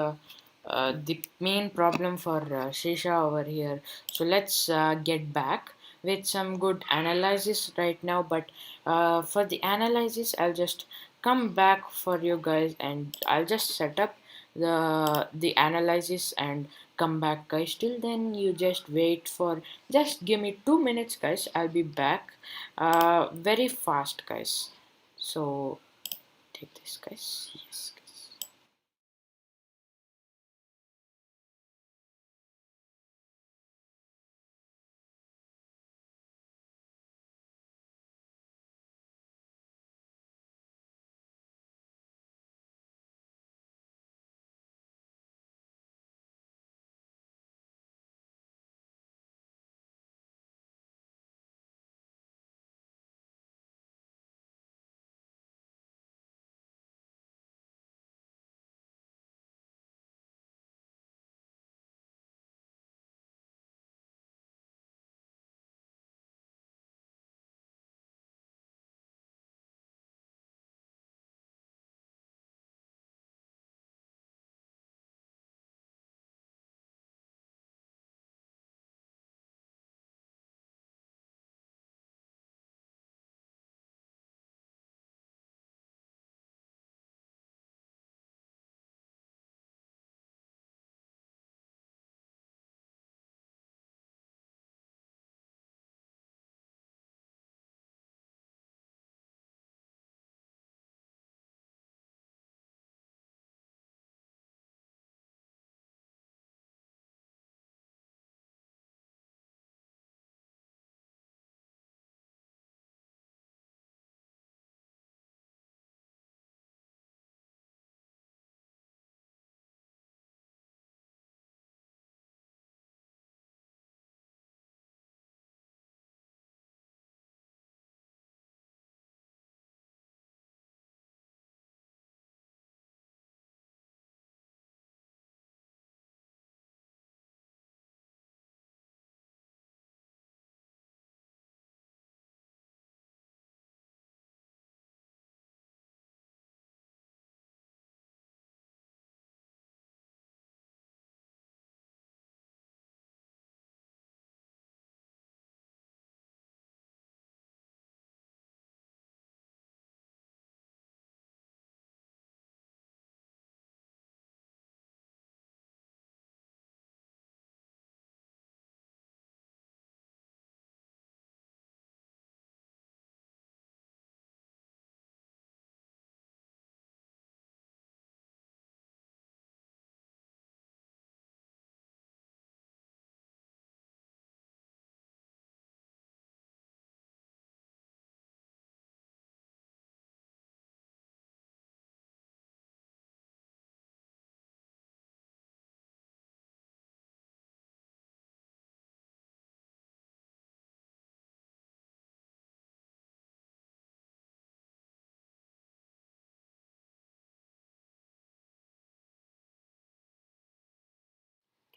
the main problem for Shisha over here. So let's get back with some good analysis right now. But for the analysis, I'll just come back for you guys, and I'll just set up the analysis and come back, guys. Till then, you just wait for, just give me 2 minutes, guys. I'll be back very fast, guys. So take this, guys. Yes, guys.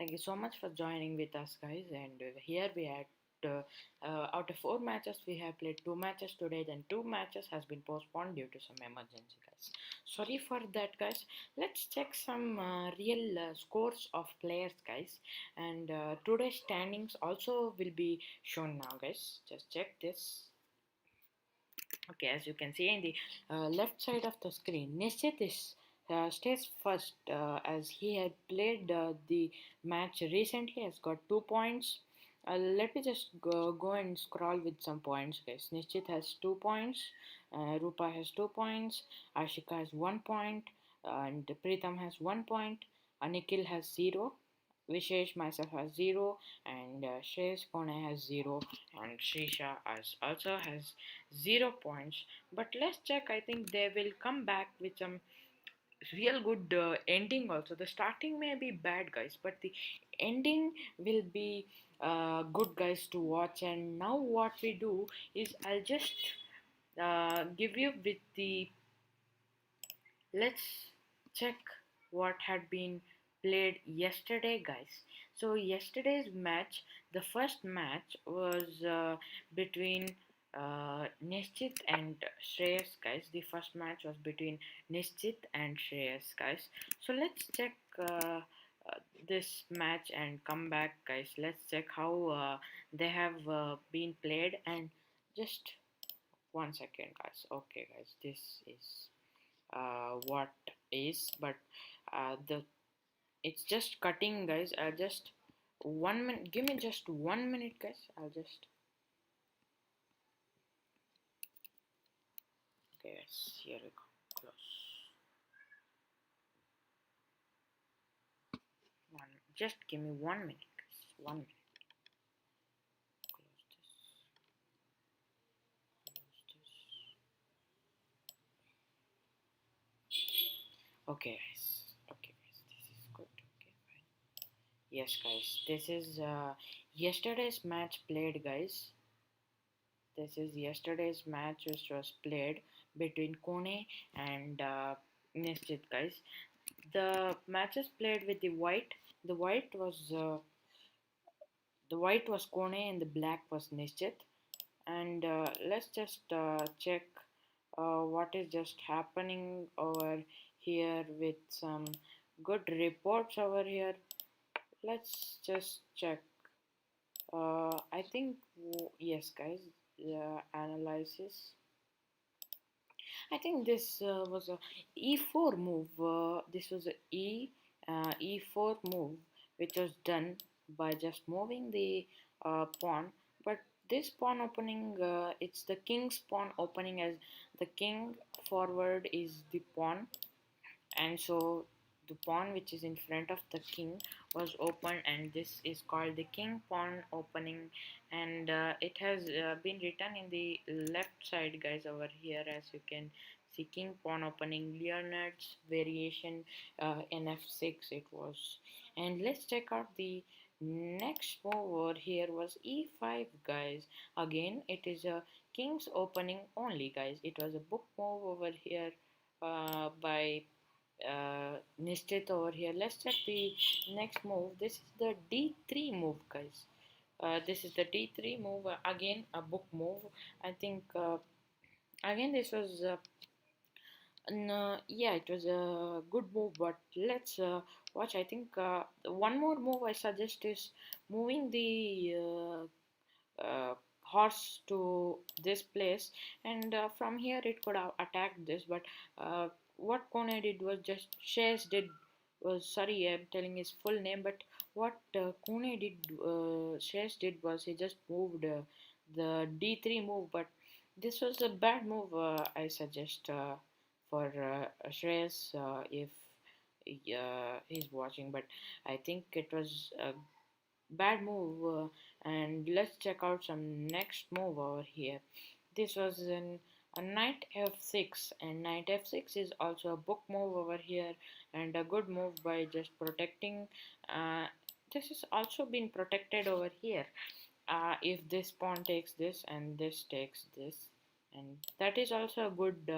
Thank you so much for joining with us, guys. And here we had out of 4 matches, we have played 2 matches today. Then 2 matches has been postponed due to some emergency, guys. Sorry for that, guys. Let's check some real scores of players, guys. And today's standings also will be shown now, guys. Just check this. Okay, as you can see in the left side of the screen, Nishchit is stays first as he had played the match recently, has got 2 points. Let me just go and scroll with some points, guys. Nishchit has 2 points, Rupa has 2 points, Ashika has 1 point, and Pritam has 1 point, Anikil has zero, Vishesh myself has zero, and Shreyas Kone has zero, and Shisha also has 0 points. But let's check. I think they will come back with some real good ending. Also, the starting may be bad, guys, but the ending will be good, guys, to watch. And now what we do is I'll just give you with the, let's check what had been played yesterday, guys. So yesterday's match, the first match was between Nishchit and Shreyas, guys. The first match was between Nishchit and Shreyas, guys. So let's check this match and come back, guys. Let's check how they have been played. And just 1 second, guys. Okay, guys, this is what is, but the it's just cutting, guys. Just 1 minute. Give me just 1 minute, guys. I'll just. Okay, guys. Here we go. Close. Just give me 1 minute, guys. 1 minute. Close this. Close this. Okay, guys. Okay, guys. This is good. Okay, fine. Yes, guys. This is yesterday's match played, guys. This is yesterday's match which was played between Kone and Nishchit, guys. The matches played with the white. The white was Kone and the black was Nishchit. And let's just check what is just happening over here with some good reports over here. Let's just check. I think yes, guys. The analysis. I think this was a e4 move. This was a e4 move, which was done by just moving the pawn. But this pawn opening, it's the king's pawn opening, as the king forward is the pawn, and so the pawn which is in front of the king was open, and this is called the king pawn opening. And it has been written in the left side, guys, over here, as you can see. King pawn opening, Leonard's variation, nf6 it was. And let's check out the next move over here was e5, guys. Again, it is a king's opening only, guys. It was a book move over here by Nishchit over here. Let's check the next move. This is the d3 move, guys. This is the d3 move, again a book move. I think again this was no, yeah, it was a good move, but let's watch. I think one more move I suggest is moving the horse to this place, and from here it could have attacked this. But what Kone did was just Shares did was, sorry, I'm telling his full name, but what Kone did, Shares did was he just moved the d3 move. But this was a bad move. I suggest for Shreyas if he's watching, but I think it was a bad move. And let's check out some next move over here. This was in a knight f6, and knight f6 is also a book move over here, and a good move by just protecting. This has also been protected over here. If this pawn takes this and this takes this, and that is also a good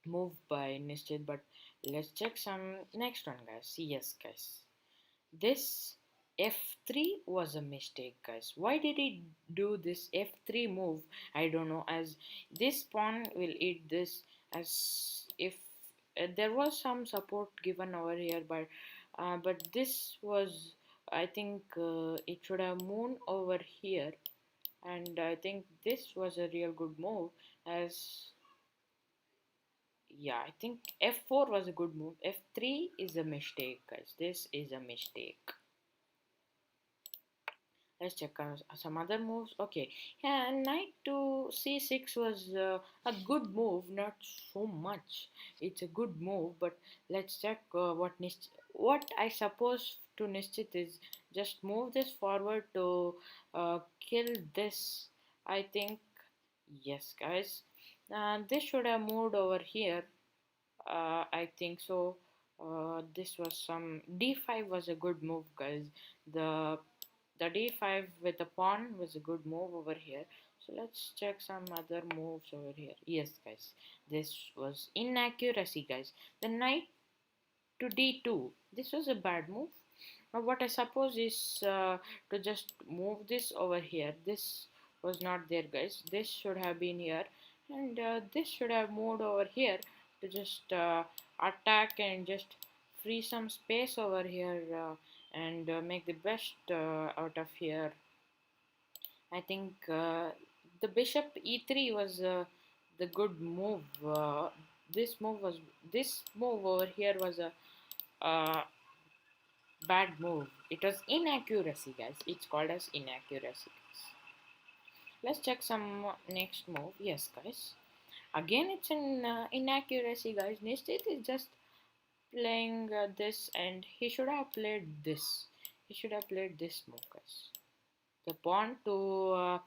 move by Nishchit. But let's check some next one, guys. Yes, guys, this f3 was a mistake, guys. Why did he do this f3 move? I don't know, as this pawn will eat this, as if there was some support given over here, but this was, I think it should have moved over here, and I think this was a real good move. As yeah, I think f4 was a good move. F3 is a mistake, guys. This is a mistake. Let's check out some other moves. Okay, yeah, knight to c6 was a good move, not so much. It's a good move, but let's check what I suppose to Nishchit is just move this forward to kill this. I think yes, guys. This should have moved over here. I think so. This was some d5 was a good move, guys. The d5 with the pawn was a good move over here. So let's check some other moves over here. Yes, guys, this was inaccuracy, guys. The knight to d2, this was a bad move. What I suppose is to just move this over here. This was not there, guys. This should have been here, and this should have moved over here to just attack and just free some space over here and make the best out of here. I think the bishop e3 was the good move. This move over here was a uh, bad move. It was inaccuracy, guys. It's called as inaccuracy. Let's check some next move. Yes, guys. Again, it's an inaccuracy, guys. Nishchit is just playing this, and he should have played this. He should have played this move, guys. The pawn to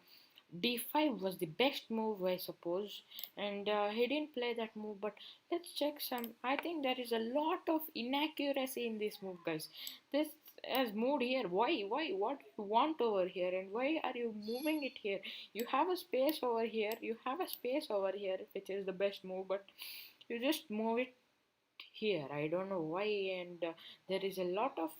d5 was the best move, I suppose, and he didn't play that move. But let's check some. I think there is a lot of inaccuracy in this move, guys. This has moved here. Why what do you want over here, and why are you moving it here? You have a space over here, you have a space over here, which is the best move, but you just move it here. I don't know why, and there is a lot of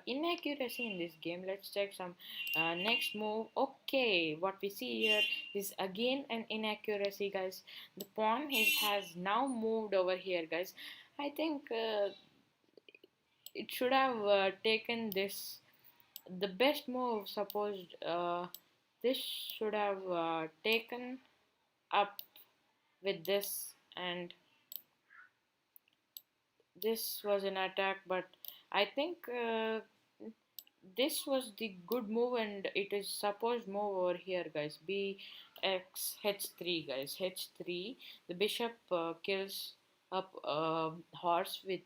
inaccuracy in this game. Let's check some next move. Okay, what we see here is again an inaccuracy, guys. The pawn has now moved over here, guys. I think it should have taken this, the best move. Suppose this should have taken up with this, and this was an attack, but I think this was the good move, and it is supposed move over here, guys. Bx h3, guys. H3, the bishop kills up horse with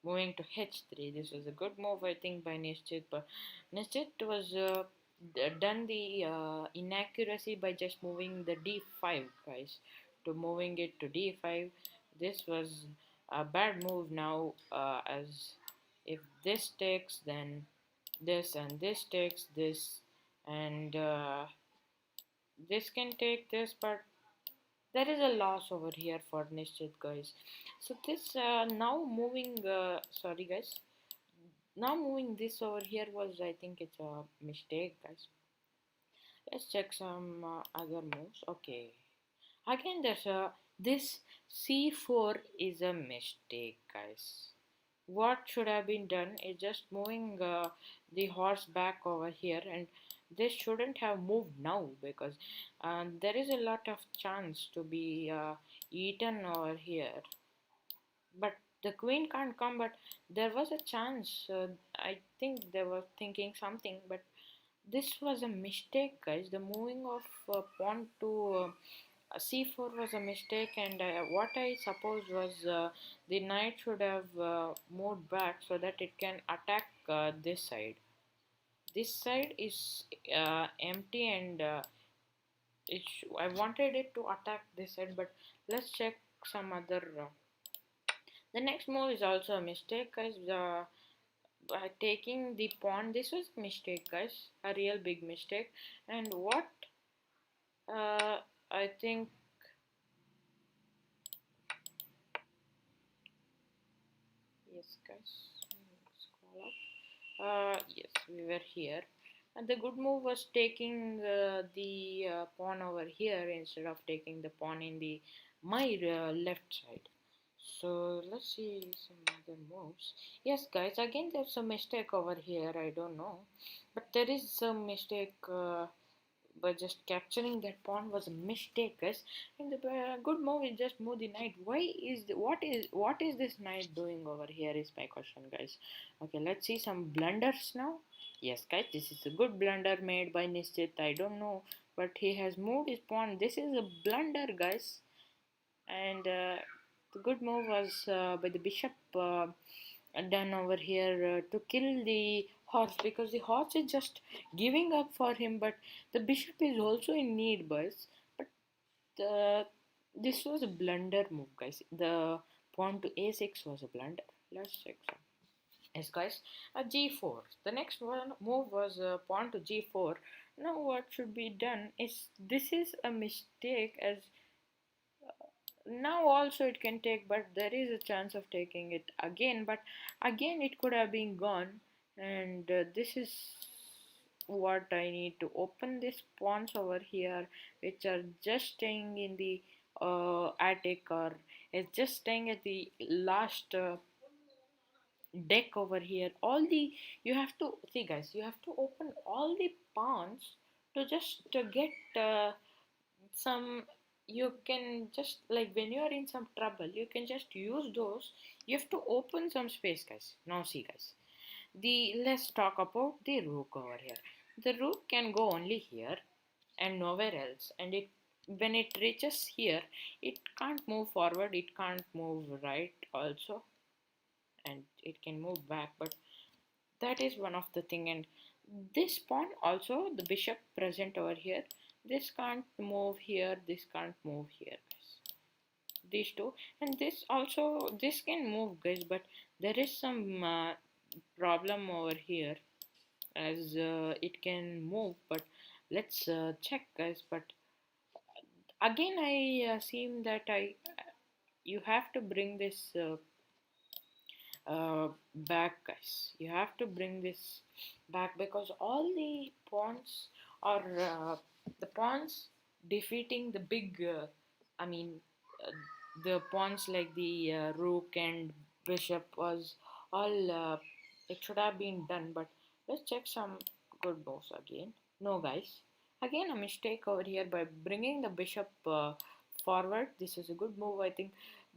moving to h3. This was a good move, I think, by Nishchit, but Nishchit was done the inaccuracy by just moving the d5, guys, to moving it to d5. This was a bad move now, as if this takes, then this, and this takes this, and this can take this, but there is a loss over here for Nishchit, guys. So this now moving sorry, guys, now moving this over here was, I think it's a mistake, guys. Let's check some other moves. Okay, again there's a this c4 is a mistake, guys. What should have been done is just moving the horse back over here, and this shouldn't have moved now, because there is a lot of chance to be eaten over here, but the queen can't come. But there was a chance. I think they were thinking something, but this was a mistake, guys. The moving of pawn to c4 was a mistake, and what I suppose was the knight should have moved back so that it can attack this side. This side is empty, and I wanted it to attack this side, but let's check some other. The next move is also a mistake, guys. By taking the pawn, this was a mistake, guys, a real big mistake. And what I think, yes, guys, scroll up. Yes, we were here, and the good move was taking the pawn over here instead of taking the pawn in the my left side. So let's see some other moves. Yes, guys, again there's a mistake over here. I don't know, but there is some mistake. But just capturing that pawn was a mistake, guys. And the good move is just move the knight. What is this knight doing over here is my question, guys. Okay, let's see some blunders now. Yes, guys, this is a good blunder made by Nishchit. I don't know, but he has moved his pawn. This is a blunder, guys. And the good move was by the bishop done over here to kill the horse, because the horse is just giving up for him, but the bishop is also in need, boys. But this was a blunder move, guys. The pawn to a6 was a blunder. Let's check some. Yes, guys, a g4. The next one move was pawn to g4. Now what should be done is, this is a mistake, as now also it can take, but there is a chance of taking it again, but again it could have been gone. And this is what I need to open these pawns over here, which are just staying in the attic, or it's just staying at the last deck over here. All the, you have to see guys, you have to open all the pawns to just to get some, you can just like when you are in some trouble you can just use those. You have to open some space guys. Now see guys, the let's talk about the rook over here. The rook can go only here and nowhere else, and it, when it reaches here, it can't move forward, it can't move right also, and it can move back, but that is one of the thing. And this pawn also, the bishop present over here, this can't move here, this can't move here guys, these two. And this also, this can move guys, but there is some problem over here, as it can move, but let's check guys. But again I seem that I you have to bring this back guys, you have to bring this back, because all the pawns are the pawns defeating the big I mean uh, the pawns like the rook and bishop was all it should have been done. But let's check some good moves again. No guys, again a mistake over here by bringing the bishop forward. This is a good move. I think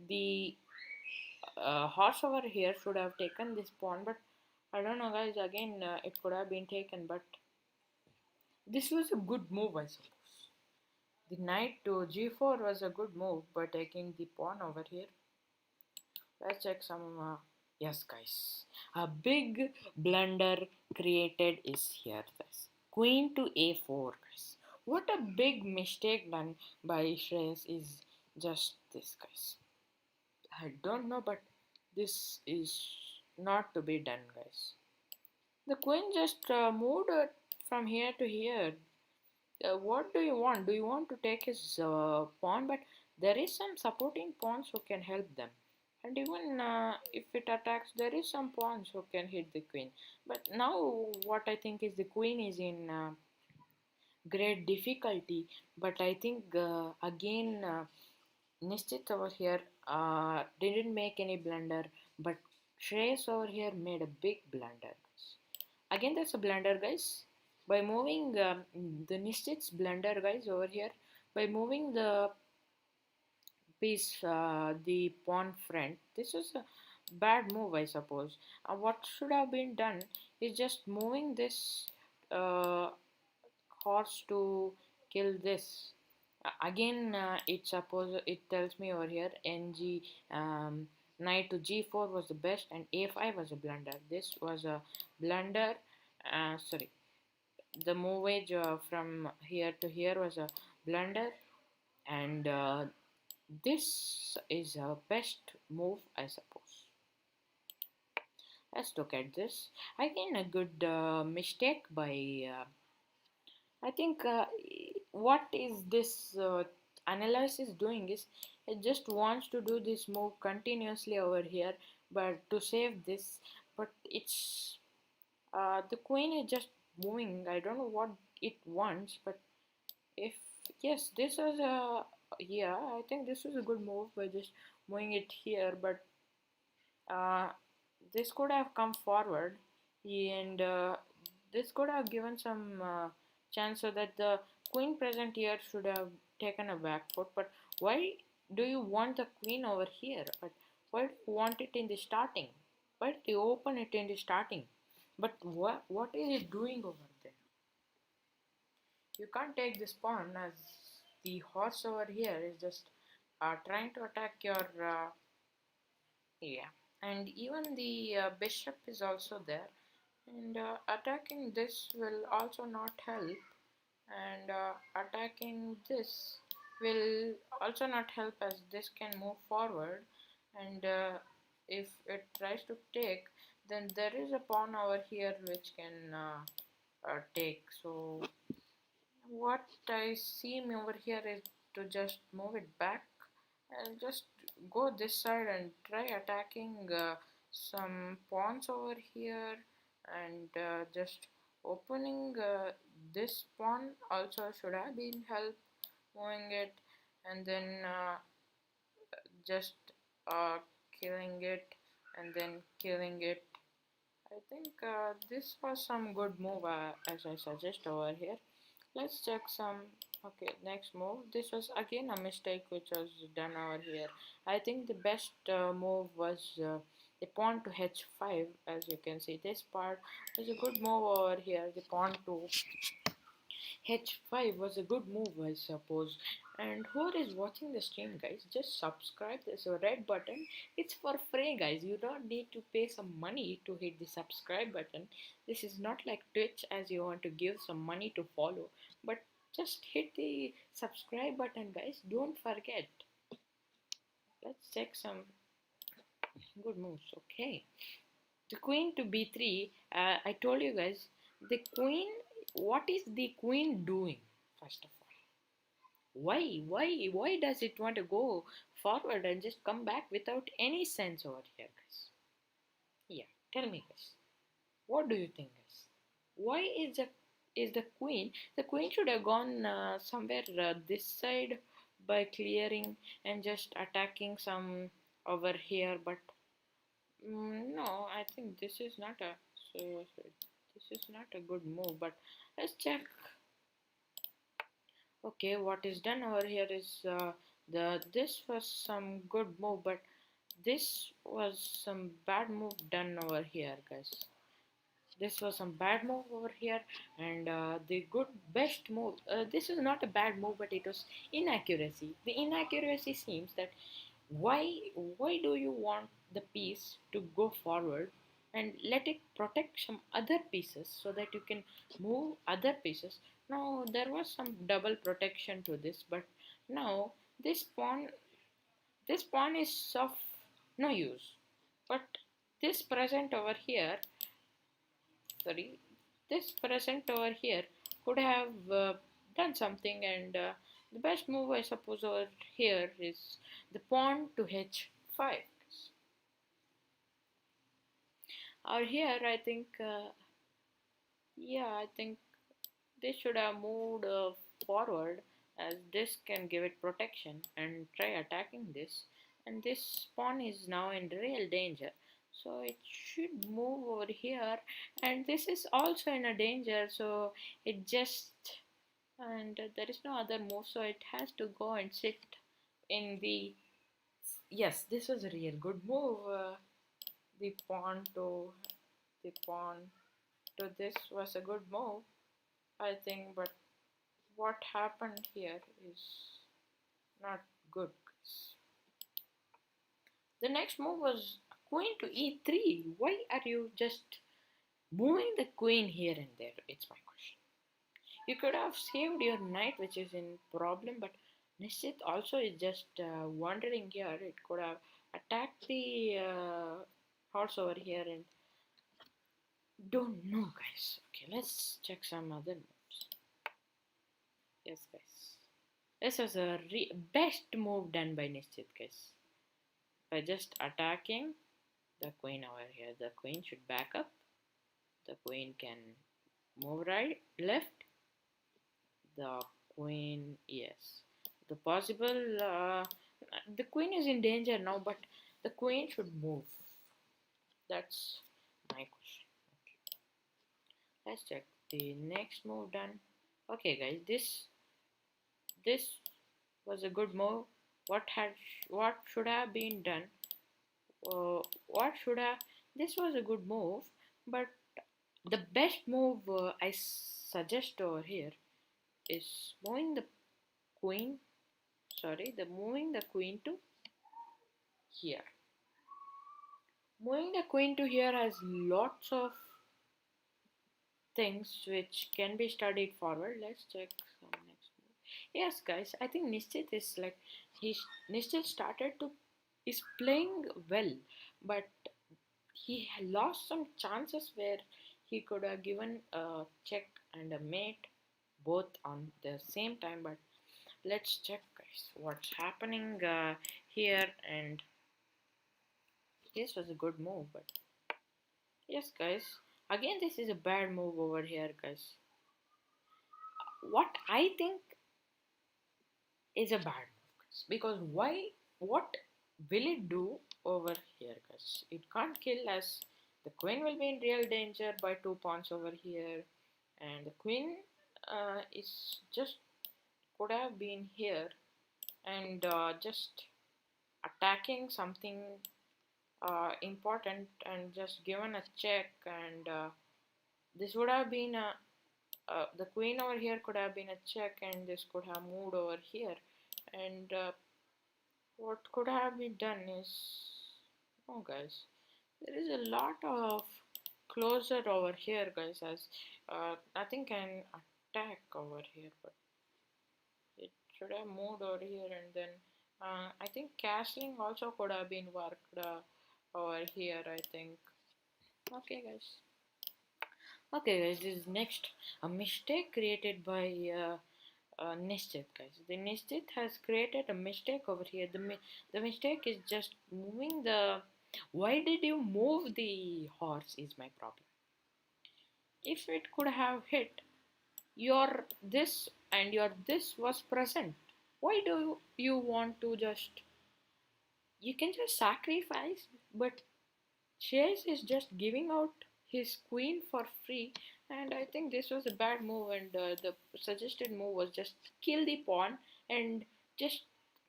the horse over here should have taken this pawn, but I don't know guys, again it could have been taken, but this was a good move I suppose. The knight to g4 was a good move by taking the pawn over here. Let's check some yes guys, a big blunder created is here guys. Queen to a4 guys, what a big mistake done by Shreyas is just this guys. I don't know, but this is not to be done guys. The queen just moved from here to here. What do you want? Do you want to take his pawn? But there is some supporting pawns who can help them. And even if it attacks, there is some pawns who can hit the queen. But now what I think is the queen is in great difficulty. But I think again Nishchit over here didn't make any blunder, but Shreyas over here made a big blunder. Again, that's a blunder, guys. By moving the Nishchit's blunder, guys, over here, by moving the piece, the pawn front, this is a bad move, I suppose. What should have been done is just moving this horse to kill this. Again, it tells me over here ng knight to g4 was the best, and a5 was a blunder. This was a blunder. Sorry, the movage from here to here was a blunder, and this is a best move I suppose. Let's look at this again. A good mistake by I think what is this analysis doing is it just wants to do this move continuously over here, but to save this, but it's the queen is just moving. I don't know what it wants, but if yes, this was a yeah, I think this was a good move by just moving it here, but this could have come forward, and this could have given some chance so that the queen present here should have taken a back foot. But why do you want the queen over here? But why do you want it in the starting? Why do you open it in the starting? But what is it doing over there? You can't take this pawn, as the horse over here is just trying to attack your yeah, and even the bishop is also there, and attacking this will also not help, and attacking this will also not help, as this can move forward, and if it tries to take, then there is a pawn over here which can take. So what I see over here is to just move it back and just go this side and try attacking some pawns over here, and just opening this pawn also should have been help moving it, and then just killing it, and then killing it. I think this was some good move as I suggest over here. Let's check some. Okay, next move. This was again a mistake which was done over here. I think the best move was the pawn to h5. As you can see, this part was a good move over here. The pawn to h5 was a good move, I suppose. And whoever is watching the stream, guys, just subscribe. There's a red button. It's for free, guys. You don't need to pay some money to hit the subscribe button. This is not like Twitch, as you want to give some money to follow, but just hit the subscribe button, guys. Don't forget. Let's check some good moves. Okay, the queen to b3. I told you guys, the queen. What is the queen doing? First of all, why does it want to go forward and just come back without any sense over here, guys? Yeah, tell me, guys. What do you think, guys? Why is the queen? The queen should have gone somewhere this side by clearing and just attacking some over here, but no, I think this is not a this is not a good move. But let's check. Okay, what is done over here is this was some good move, but this was some bad move done over here, guys. This was some bad move over here, and the best move. This is not a bad move, but it was inaccuracy. The inaccuracy seems that why do you want the piece to go forward and let it protect some other pieces so that you can move other pieces? Now there was some double protection to this, but now this pawn is of no use. But this present over here, sorry, this present over here could have done something, and the best move I suppose over here is the pawn to h5. Or here I think yeah, I think this should have moved forward, as this can give it protection, and try attacking this, and this pawn is now in real danger, so it should move over here, and this is also in a danger, so it just, and there is no other move, so it has to go and sit in the, yes, this was a real good move. The pawn to this was a good move, I think, but what happened here is not good. The next move was queen to e3. Why are you just moving the queen here and there? It's my question. You could have saved your knight, which is in problem, but Nishchit also is just wandering here. It could have attacked the horse over here, and don't know, guys. Okay, let's check some other moves. Yes, guys. This was a best move done by Nishchit, guys. By just attacking the queen over here. The queen should back up. The queen can move right, left. The queen, yes. The possible, the queen is in danger now, but the queen should move. That's my question. Okay. Let's check the next move done. Okay, guys, this was a good move. What should have been done? This was a good move, but the best move I suggest over here is moving the queen. Moving the queen to here. Moving the queen to here has lots of things which can be studied forward. Let's check some next move. Yes, guys, I think Nishchit is like Nishchit is playing well, but he lost some chances where he could have given a check and a mate both on the same time. But let's check, guys, what's happening here. And this was a good move, but yes, guys, again this is a bad move over here, guys. What I think is a bad move, guys, because what will it do over here, guys. It can't kill us. The queen will be in real danger by 2 pawns over here, and the queen is just could have been here and just attacking something important and just given a check, and this would have been a the queen over here could have been a check, and this could have moved over here, and what could have been done is, oh guys, there is a lot of closer over here, guys, as nothing can attack over here, but it should have moved over here, and then I think castling also could have been worked over here, I think. Okay guys, this is next a mistake created by Nishchit, guys. The Nishchit has created a mistake over here. The mistake is just moving the. Why did you move the horse? Is my problem. If it could have hit your this and your this was present, why do you want to just? You can just sacrifice, but Chase is just giving out his queen for free, and I think this was a bad move, and the suggested move was just kill the pawn and just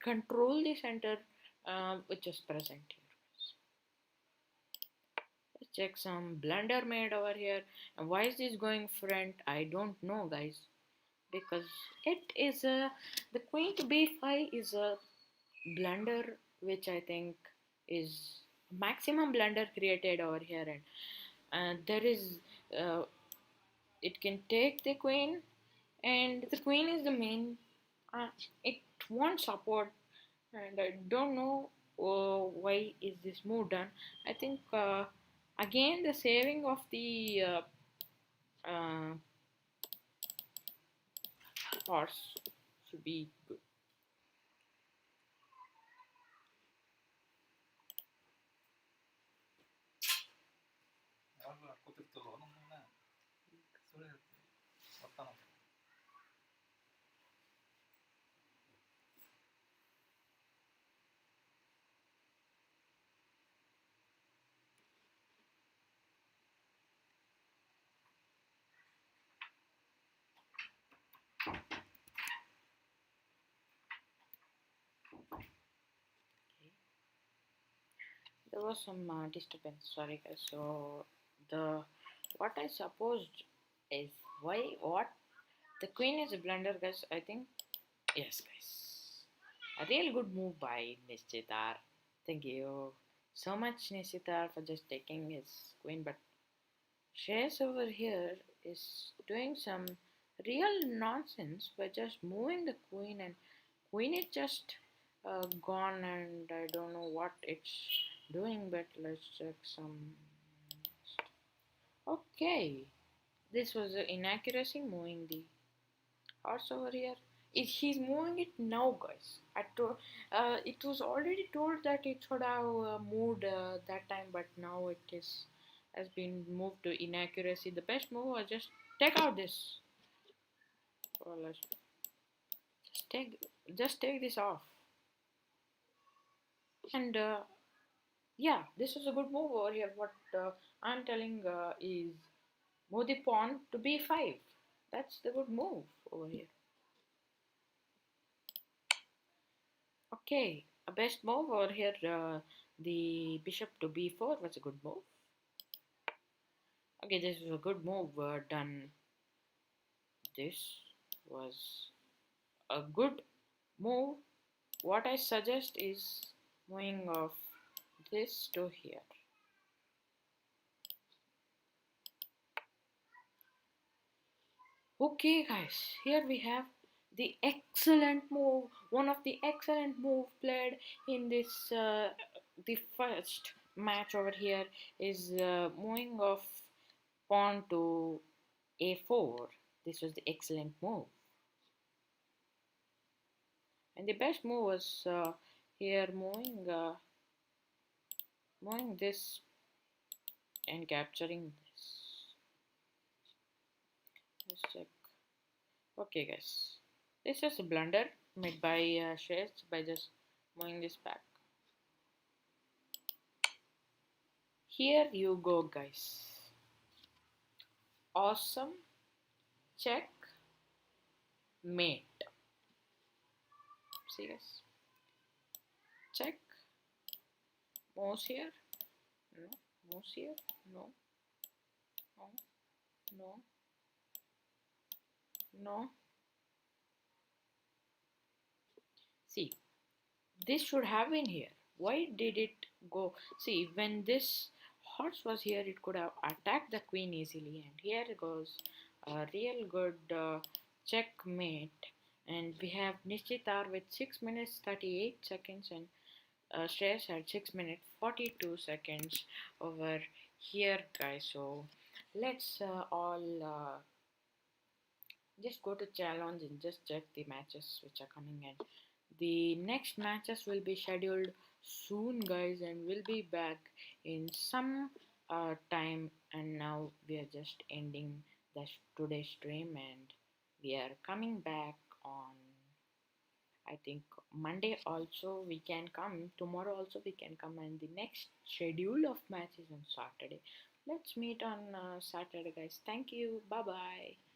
control the center, which is present here. Let's check some blunder made over here, and why is this going front? I don't know, guys, because it is a the queen to b5 is a blunder which I think is maximum blunder created over here, and there is it can take the queen, and the queen is the main it won't support, and I don't know why is this move done. I think again the saving of the uh, horse should be good. There was some disturbance, sorry guys. So the what I supposed is why what the queen is a blunder, guys. I think yes, guys. A real good move by Nishitar. Thank you so much, Nishitar, for just taking his queen. But Shreyas over here is doing some real nonsense by just moving the queen, and queen is just gone, and I don't know what it's doing, but let's check some. Okay, this was an inaccuracy moving the horse over here. He's moving it now, guys. It was already told that it should have moved that time, but now it is has been moved to inaccuracy. The best move was just take out this. Well, let's just take this off, and yeah, this is a good move over here. What I'm telling is move the pawn to b5. That's the good move over here. Okay, a best move over here. The bishop to b4 was a good move. Okay, this is a good move done. This was a good move. What I suggest is moving of this to here. Okay guys, here we have the excellent move, one of the excellent move played in this the first match over here is moving of pawn to a4. This was the excellent move, and the best move was here moving this and capturing this. Let's check. Okay guys, this is a blunder made by Shreyas by just moving this back. Here you go, guys. Awesome, check, mate. See guys, check. Mouse here, no. Mouse here, no. No, no, no. See, this should have been here. Why did it go? See, when this horse was here, it could have attacked the queen easily, and here goes a real good checkmate. And we have Nishchitar with 6 minutes 38 seconds, and Shreyas had 6 minutes 42 seconds over here, guys. So let's all just go to challenge and just check the matches which are coming in. The next matches will be scheduled soon, guys, and we'll be back in some time. And now we are just ending the today's stream, and we are coming back on, I think, Monday also we can come, tomorrow also we can come, and the next schedule of matches on Saturday. Let's meet on Saturday, guys. Thank you. Bye bye.